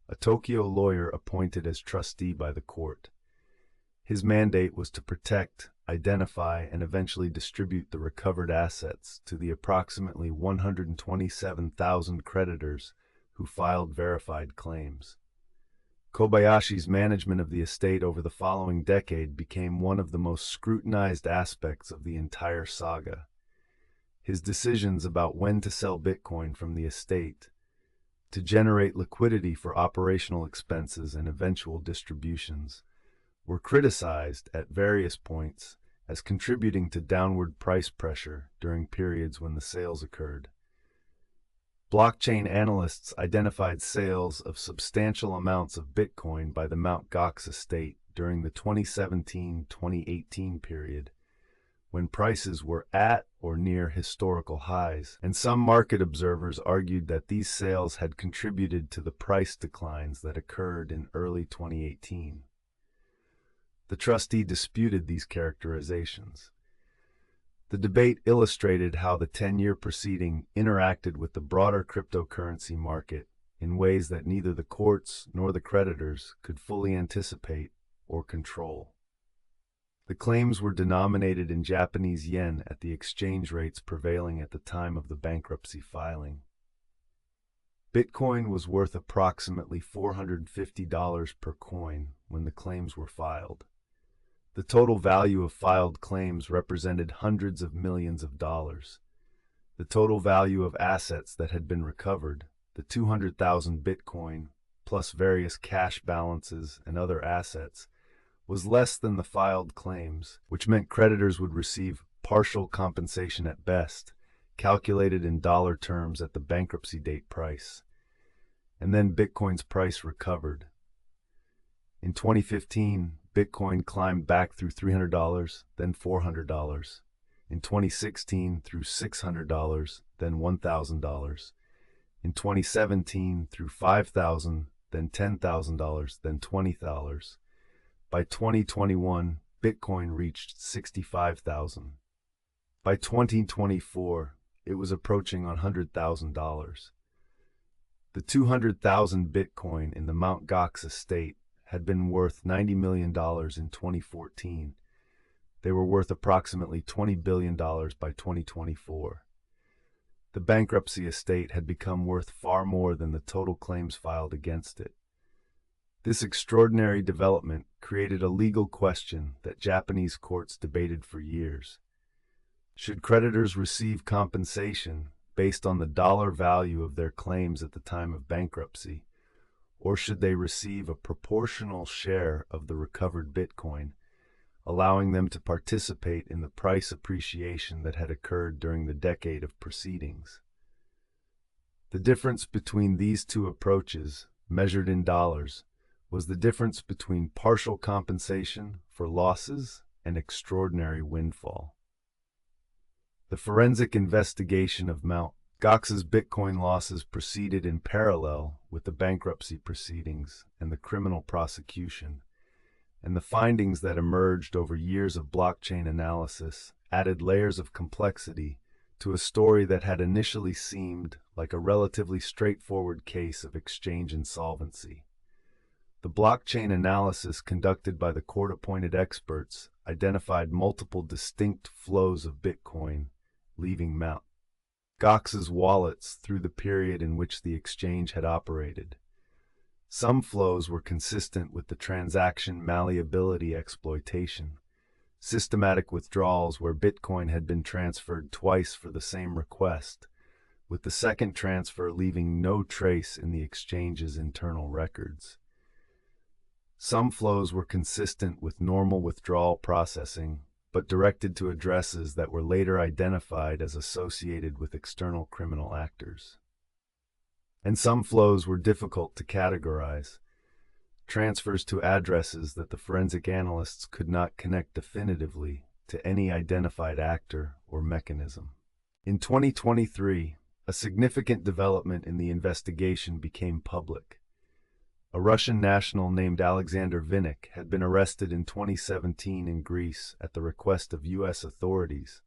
a Tokyo lawyer appointed as trustee by the court. His mandate was to protect, identify, and eventually distribute the recovered assets to the approximately 127,000 creditors who filed verified claims. Kobayashi's management of the estate over the following decade became one of the most scrutinized aspects of the entire saga. His decisions about when to sell Bitcoin from the estate, to generate liquidity for operational expenses and eventual distributions, were criticized at various points as contributing to downward price pressure during periods when the sales occurred. Blockchain analysts identified sales of substantial amounts of Bitcoin by the Mt. Gox estate during the 2017-2018 period, when prices were at or near historical highs, and some market observers argued that these sales had contributed to the price declines that occurred in early 2018. The trustee disputed these characterizations. The debate illustrated how the 10-year proceeding interacted with the broader cryptocurrency market in ways that neither the courts nor the creditors could fully anticipate or control. The claims were denominated in Japanese yen at the exchange rates prevailing at the time of the bankruptcy filing. Bitcoin was worth approximately $450 per coin when the claims were filed. The total value of filed claims represented hundreds of millions of dollars. The total value of assets that had been recovered, the 200,000 Bitcoin, plus various cash balances and other assets, was less than the filed claims, which meant creditors would receive partial compensation at best, calculated in dollar terms at the bankruptcy date price. And then Bitcoin's price recovered. In 2015, Bitcoin climbed back through $300, then $400. In 2016, through $600, then $1,000. In 2017, through $5,000, then $10,000, then $20,000. By 2021, Bitcoin reached $65,000. By 2024, it was approaching $100,000. The 200,000 Bitcoin in the Mt. Gox estate had been worth $90 million in 2014. They were worth approximately $20 billion by 2024. The bankruptcy estate had become worth far more than the total claims filed against it. This extraordinary development created a legal question that Japanese courts debated for years. Should creditors receive compensation based on the dollar value of their claims at the time of bankruptcy, or should they receive a proportional share of the recovered Bitcoin, allowing them to participate in the price appreciation that had occurred during the decade of proceedings? The difference between these two approaches, measured in dollars, was the difference between partial compensation for losses and extraordinary windfall. The forensic investigation of Mt. Gox's Bitcoin losses proceeded in parallel with the bankruptcy proceedings and the criminal prosecution, and the findings that emerged over years of blockchain analysis added layers of complexity to a story that had initially seemed like a relatively straightforward case of exchange insolvency. The blockchain analysis conducted by the court-appointed experts identified multiple distinct flows of Bitcoin leaving Mt. Gox's wallets through the period in which the exchange had operated. Some flows were consistent with the transaction malleability exploitation, systematic withdrawals where Bitcoin had been transferred twice for the same request, with the second transfer leaving no trace in the exchange's internal records. Some flows were consistent with normal withdrawal processing, but directed to addresses that were later identified as associated with external criminal actors. And some flows were difficult to categorize, transfers to addresses that the forensic analysts could not connect definitively to any identified actor or mechanism. In 2023, a significant development in the investigation became public. A Russian national named Alexander Vinnik had been arrested in 2017 in Greece at the request of U.S. authorities,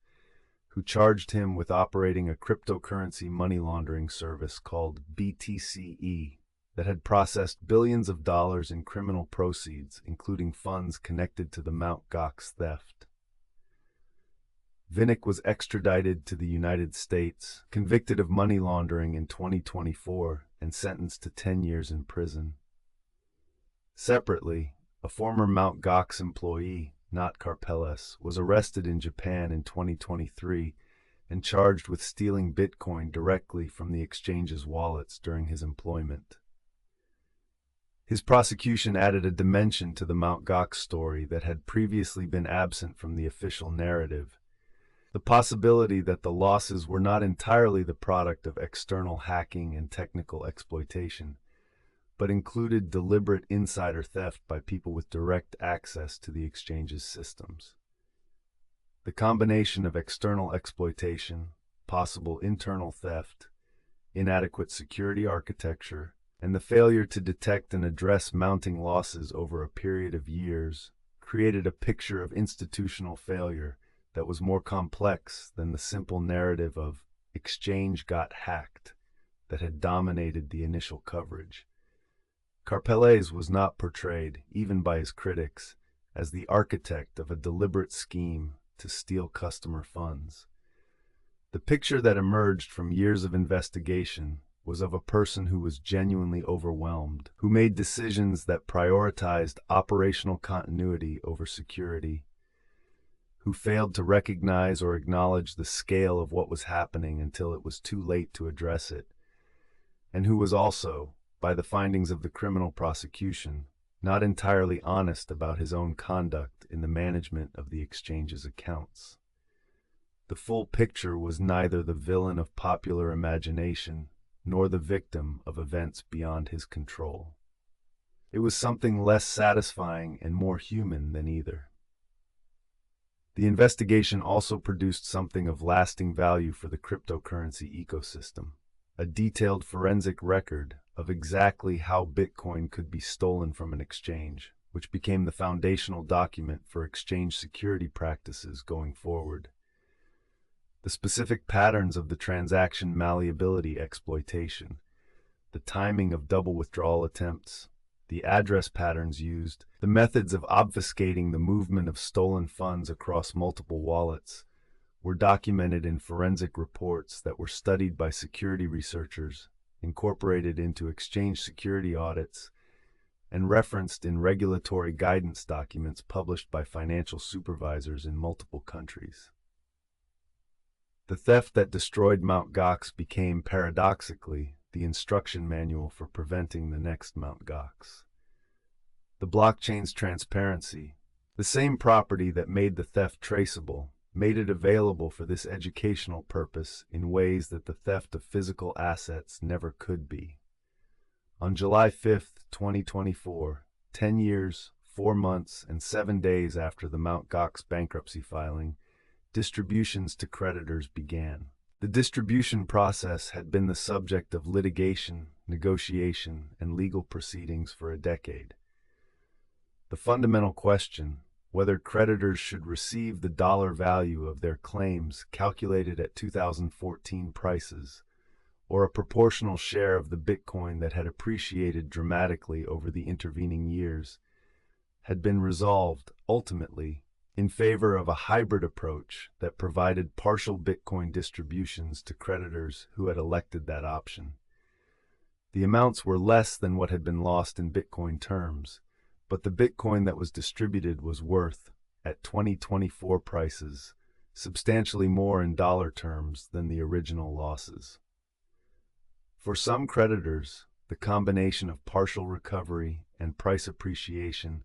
who charged him with operating a cryptocurrency money laundering service called BTCE that had processed billions of dollars in criminal proceeds, including funds connected to the Mt. Gox theft. Vinnik was extradited to the United States, convicted of money laundering in 2024, and sentenced to 10 years in prison. Separately, a former Mt. Gox employee, Not Karpeles, was arrested in Japan in 2023 and charged with stealing Bitcoin directly from the exchange's wallets during his employment. His prosecution added a dimension to the Mt. Gox story that had previously been absent from the official narrative: the possibility that the losses were not entirely the product of external hacking and technical exploitation, but included deliberate insider theft by people with direct access to the exchange's systems. The combination of external exploitation, possible internal theft, inadequate security architecture, and the failure to detect and address mounting losses over a period of years created a picture of institutional failure that was more complex than the simple narrative of "exchange got hacked" that had dominated the initial coverage. Karpelès was not portrayed, even by his critics, as the architect of a deliberate scheme to steal customer funds. The picture that emerged from years of investigation was of a person who was genuinely overwhelmed, who made decisions that prioritized operational continuity over security, who failed to recognize or acknowledge the scale of what was happening until it was too late to address it, and who was also, by the findings of the criminal prosecution, not entirely honest about his own conduct in the management of the exchange's accounts. The full picture was neither the villain of popular imagination nor the victim of events beyond his control. It was something less satisfying and more human than either. The investigation also produced something of lasting value for the cryptocurrency ecosystem, a detailed forensic record of exactly how Bitcoin could be stolen from an exchange, which became the foundational document for exchange security practices going forward. The specific patterns of the transaction malleability exploitation, the timing of double withdrawal attempts, the address patterns used, the methods of obfuscating the movement of stolen funds across multiple wallets, were documented in forensic reports that were studied by security researchers, incorporated into exchange security audits, and referenced in regulatory guidance documents published by financial supervisors in multiple countries. The theft that destroyed Mt. Gox became, paradoxically, the instruction manual for preventing the next Mt. Gox. The blockchain's transparency, the same property that made the theft traceable, made it available for this educational purpose in ways that the theft of physical assets never could be. On July 5, 2024, 10 years, 4 months, and 7 days after the Mt. Gox bankruptcy filing, distributions to creditors began. The distribution process had been the subject of litigation, negotiation, and legal proceedings for a decade. The fundamental question, whether creditors should receive the dollar value of their claims calculated at 2014 prices, or a proportional share of the Bitcoin that had appreciated dramatically over the intervening years, had been resolved, ultimately, in favor of a hybrid approach that provided partial Bitcoin distributions to creditors who had elected that option. The amounts were less than what had been lost in Bitcoin terms, but the Bitcoin that was distributed was worth, at 2024 prices, substantially more in dollar terms than the original losses. For some creditors, the combination of partial recovery and price appreciation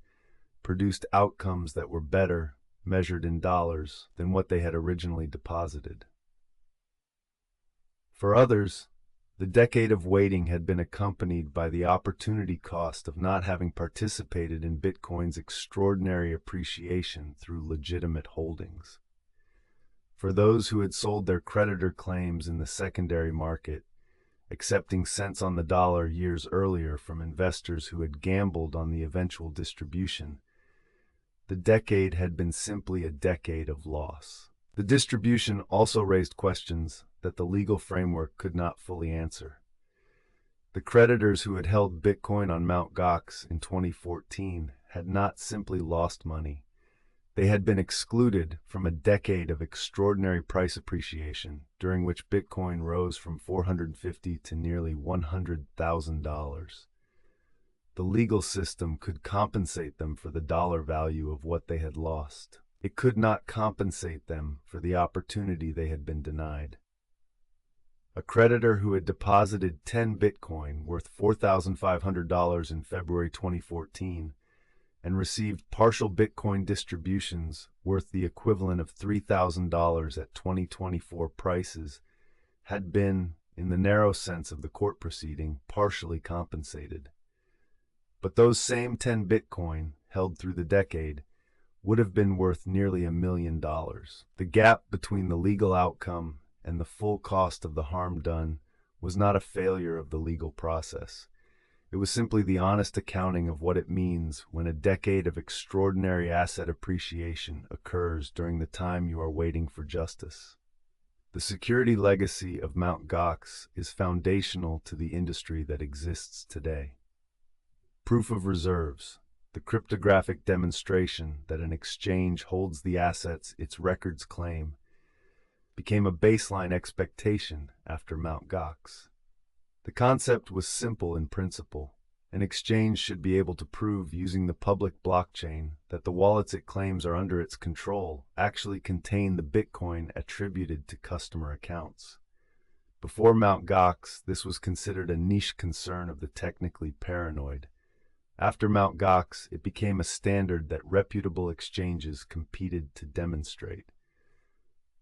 produced outcomes that were better, measured in dollars, than what they had originally deposited. For others, the decade of waiting had been accompanied by the opportunity cost of not having participated in Bitcoin's extraordinary appreciation through legitimate holdings. For those who had sold their creditor claims in the secondary market, accepting cents on the dollar years earlier from investors who had gambled on the eventual distribution, the decade had been simply a decade of loss. The distribution also raised questions that the legal framework could not fully answer. The creditors who had held Bitcoin on Mt. Gox in 2014 had not simply lost money. They had been excluded from a decade of extraordinary price appreciation, during which Bitcoin rose from $450 to nearly $100,000. The legal system could compensate them for the dollar value of what they had lost. It could not compensate them for the opportunity they had been denied. A creditor who had deposited 10 Bitcoin worth $4,500 in February 2014 and received partial Bitcoin distributions worth the equivalent of $3,000 at 2024 prices had been, in the narrow sense of the court proceeding, partially compensated. But those same 10 Bitcoin, held through the decade, would have been worth nearly $1 million. The gap between the legal outcome and the full cost of the harm done was not a failure of the legal process. It was simply the honest accounting of what it means when a decade of extraordinary asset appreciation occurs during the time you are waiting for justice. The security legacy of Mt. Gox is foundational to the industry that exists today. Proof of reserves, the cryptographic demonstration that an exchange holds the assets its records claim, became a baseline expectation after Mt. Gox. The concept was simple in principle. An exchange should be able to prove using the public blockchain that the wallets it claims are under its control actually contain the Bitcoin attributed to customer accounts. Before Mt. Gox, this was considered a niche concern of the technically paranoid. After Mt. Gox, it became a standard that reputable exchanges competed to demonstrate.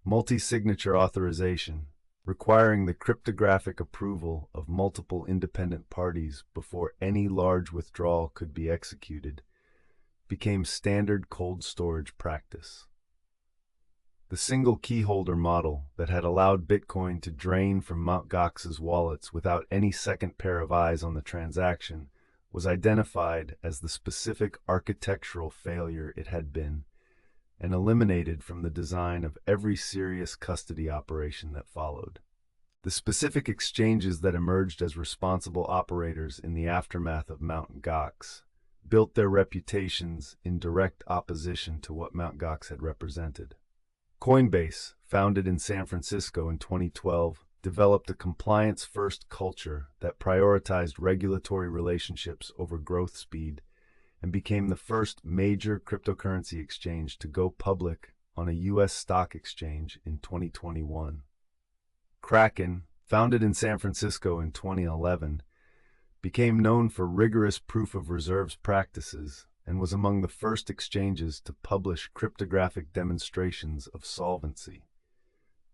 Multi-signature authorization, requiring the cryptographic approval of multiple independent parties before any large withdrawal could be executed, became standard cold storage practice. The single keyholder model that had allowed Bitcoin to drain from Mt. Gox's wallets without any second pair of eyes on the transaction was identified as the specific architectural failure it had been, and eliminated from the design of every serious custody operation that followed. The specific exchanges that emerged as responsible operators in the aftermath of Mt. Gox built their reputations in direct opposition to what Mt. Gox had represented. Coinbase, founded in San Francisco in 2012, developed a compliance-first culture that prioritized regulatory relationships over growth speed and became the first major cryptocurrency exchange to go public on a U.S. stock exchange in 2021. Kraken, founded in San Francisco in 2011, became known for rigorous proof of reserves practices and was among the first exchanges to publish cryptographic demonstrations of solvency.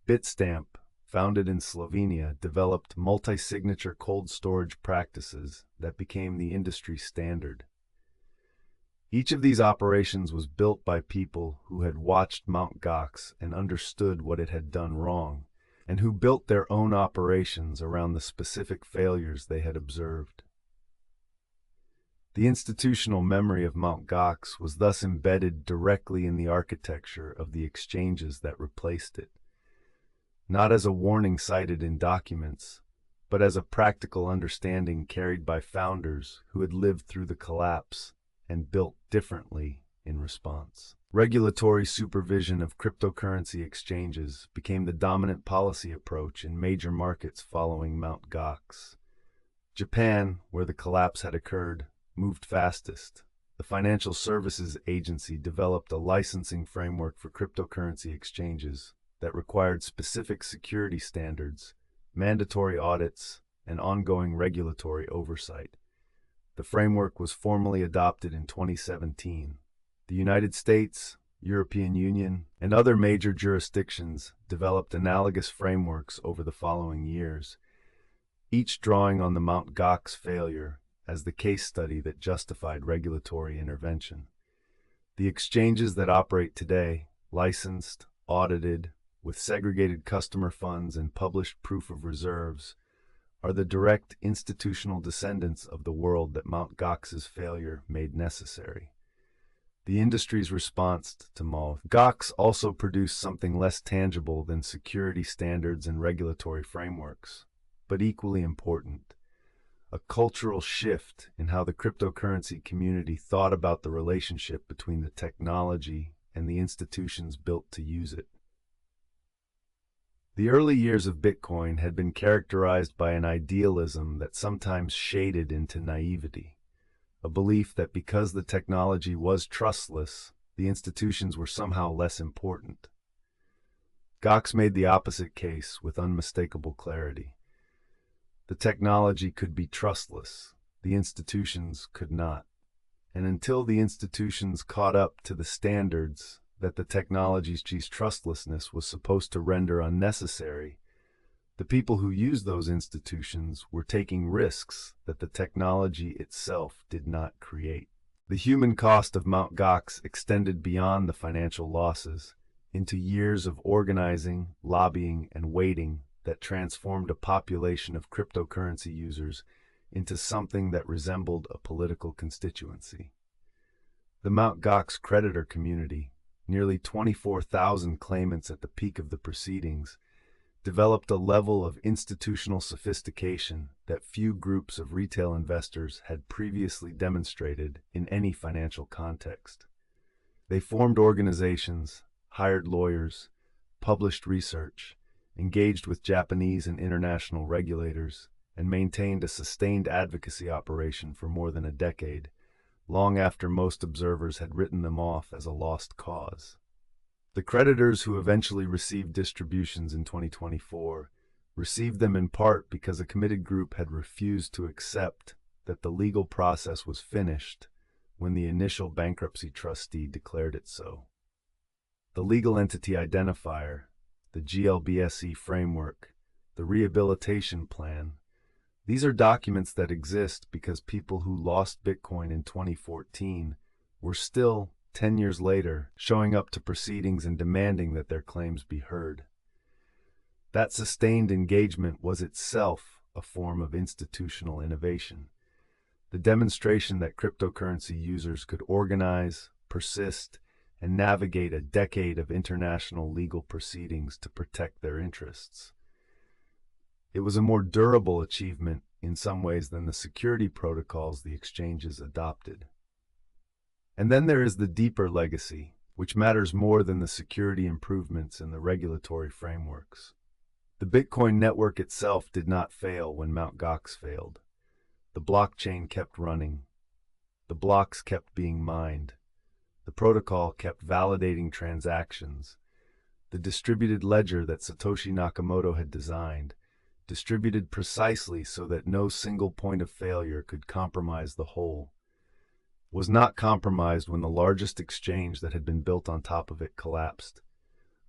Bitstamp, founded in Slovenia, developed multi-signature cold storage practices that became the industry standard. Each of these operations was built by people who had watched Mt. Gox and understood what it had done wrong, and who built their own operations around the specific failures they had observed. The institutional memory of Mt. Gox was thus embedded directly in the architecture of the exchanges that replaced it, not as a warning cited in documents, but as a practical understanding carried by founders who had lived through the collapse and built differently in response. Regulatory supervision of cryptocurrency exchanges became the dominant policy approach in major markets following Mt. Gox. Japan, where the collapse had occurred, moved fastest. The Financial Services Agency developed a licensing framework for cryptocurrency exchanges that required specific security standards, mandatory audits, and ongoing regulatory oversight. The framework was formally adopted in 2017. The United States, European Union, and other major jurisdictions developed analogous frameworks over the following years, each drawing on the Mt. Gox failure as the case study that justified regulatory intervention. The exchanges that operate today, licensed, audited, with segregated customer funds and published proof of reserves, are the direct institutional descendants of the world that Mt. Gox's failure made necessary. The industry's response to Mt. Gox also produced something less tangible than security standards and regulatory frameworks, but equally important: a cultural shift in how the cryptocurrency community thought about the relationship between the technology and the institutions built to use it. The early years of Bitcoin had been characterized by an idealism that sometimes shaded into naivety, a belief that because the technology was trustless, the institutions were somehow less important. Gox made the opposite case with unmistakable clarity. The technology could be trustless, the institutions could not. And until the institutions caught up to the standards that the technology's trustlessness was supposed to render unnecessary, the people who used those institutions were taking risks that the technology itself did not create. The human cost of Mt. Gox extended beyond the financial losses into years of organizing, lobbying, and waiting that transformed a population of cryptocurrency users into something that resembled a political constituency. The Mt. Gox creditor community, nearly 24,000 claimants at the peak of the proceedings, developed a level of institutional sophistication that few groups of retail investors had previously demonstrated in any financial context. They formed organizations, hired lawyers, published research, engaged with Japanese and international regulators, and maintained a sustained advocacy operation for more than a decade, long after most observers had written them off as a lost cause. The creditors who eventually received distributions in 2024 received them in part because a committed group had refused to accept that the legal process was finished when the initial bankruptcy trustee declared it so. The legal entity identifier, the GLBSE framework, the rehabilitation plan, these are documents that exist because people who lost Bitcoin in 2014 were still, 10 years later, showing up to proceedings and demanding that their claims be heard. That sustained engagement was itself a form of institutional innovation, the demonstration that cryptocurrency users could organize, persist, and navigate a decade of international legal proceedings to protect their interests. It was a more durable achievement in some ways than the security protocols the exchanges adopted. And then there is the deeper legacy, which matters more than the security improvements and the regulatory frameworks. The Bitcoin network itself did not fail when Mt. Gox failed. The blockchain kept running. The blocks kept being mined. The protocol kept validating transactions. The distributed ledger that Satoshi Nakamoto had designed, distributed precisely so that no single point of failure could compromise the whole, was not compromised when the largest exchange that had been built on top of it collapsed.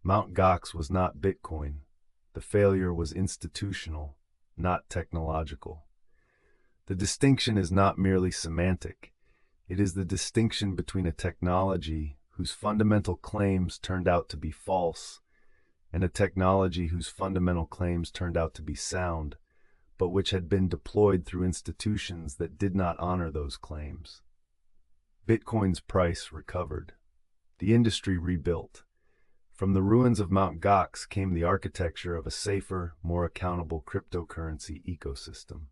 Mt. Gox was not Bitcoin. The failure was institutional, not technological. The distinction is not merely semantic. It is the distinction between a technology whose fundamental claims turned out to be false and a technology whose fundamental claims turned out to be sound, but which had been deployed through institutions that did not honor those claims. Bitcoin's price recovered. The industry rebuilt. From the ruins of Mt. Gox came the architecture of a safer, more accountable cryptocurrency ecosystem.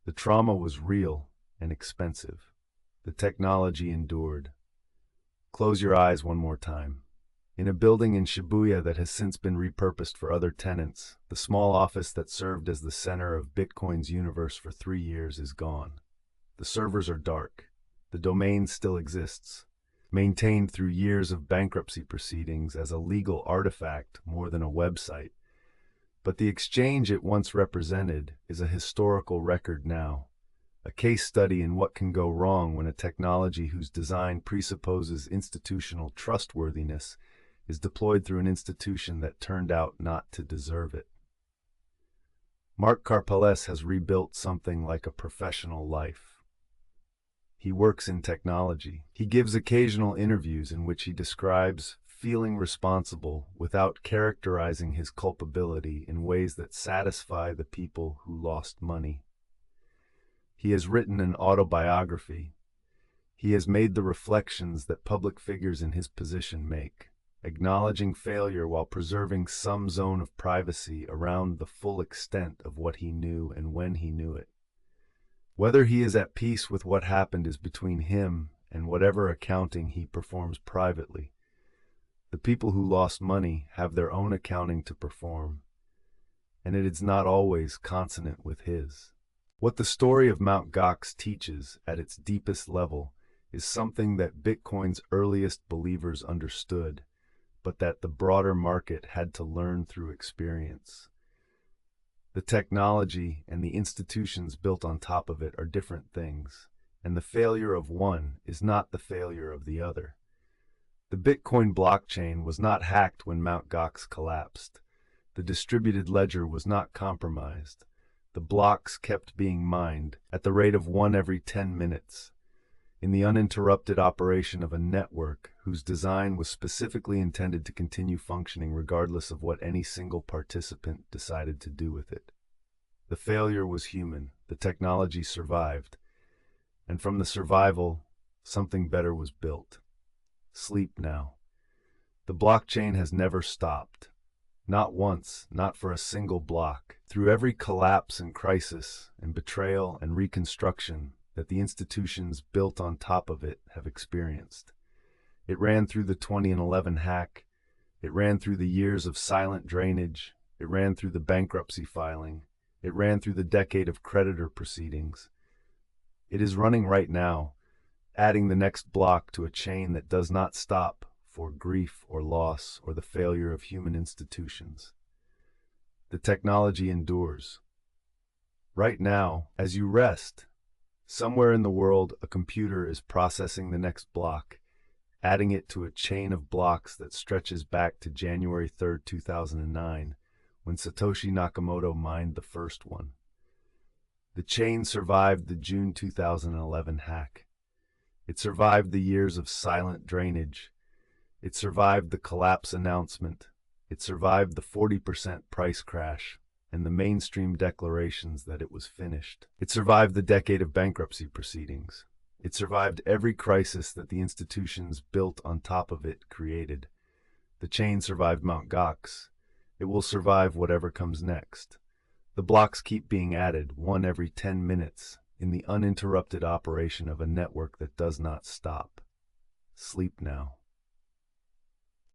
The trauma was real and expensive. The technology endured. Close your eyes one more time. In a building in Shibuya that has since been repurposed for other tenants, the small office that served as the center of Bitcoin's universe for 3 years is gone. The servers are dark. The domain still exists, maintained through years of bankruptcy proceedings as a legal artifact more than a website. But the exchange it once represented is a historical record now, a case study in what can go wrong when a technology whose design presupposes institutional trustworthiness is deployed through an institution that turned out not to deserve it. Mark Karpeles has rebuilt something like a professional life. He works in technology. He gives occasional interviews in which he describes feeling responsible without characterizing his culpability in ways that satisfy the people who lost money. He has written an autobiography. He has made the reflections that public figures in his position make, acknowledging failure while preserving some zone of privacy around the full extent of what he knew and when he knew it. Whether he is at peace with what happened is between him and whatever accounting he performs privately. The people who lost money have their own accounting to perform, and it is not always consonant with his. What the story of Mt. Gox teaches at its deepest level is something that Bitcoin's earliest believers understood, but that the broader market had to learn through experience. The technology and the institutions built on top of it are different things, and the failure of one is not the failure of the other. The Bitcoin blockchain was not hacked when Mt. Gox collapsed. The distributed ledger was not compromised. The blocks kept being mined at the rate of 1 every 10 minutes. in the uninterrupted operation of a network whose design was specifically intended to continue functioning regardless of what any single participant decided to do with it. The failure was human, the technology survived, and from the survival, something better was built. Sleep now. The blockchain has never stopped. Not once, not for a single block. Through every collapse and crisis and betrayal and reconstruction that the institutions built on top of it have experienced. It ran through the 2011 hack. It ran through the years of silent drainage. It ran through the bankruptcy filing. It ran through the decade of creditor proceedings. It is running right now, adding the next block to a chain that does not stop for grief or loss or the failure of human institutions. The technology endures. Right now, as you rest, somewhere in the world, a computer is processing the next block, adding it to a chain of blocks that stretches back to January 3rd, 2009, when Satoshi Nakamoto mined the first one. The chain survived the June 2011 hack. It survived the years of silent drainage. It survived the collapse announcement. It survived the 40% price crash and the mainstream declarations that it was finished. It survived the decade of bankruptcy proceedings. It survived every crisis that the institutions built on top of it created. The chain survived Mt. Gox. It will survive whatever comes next. The blocks keep being added, one every 10 minutes, in the uninterrupted operation of a network that does not stop. Sleep now.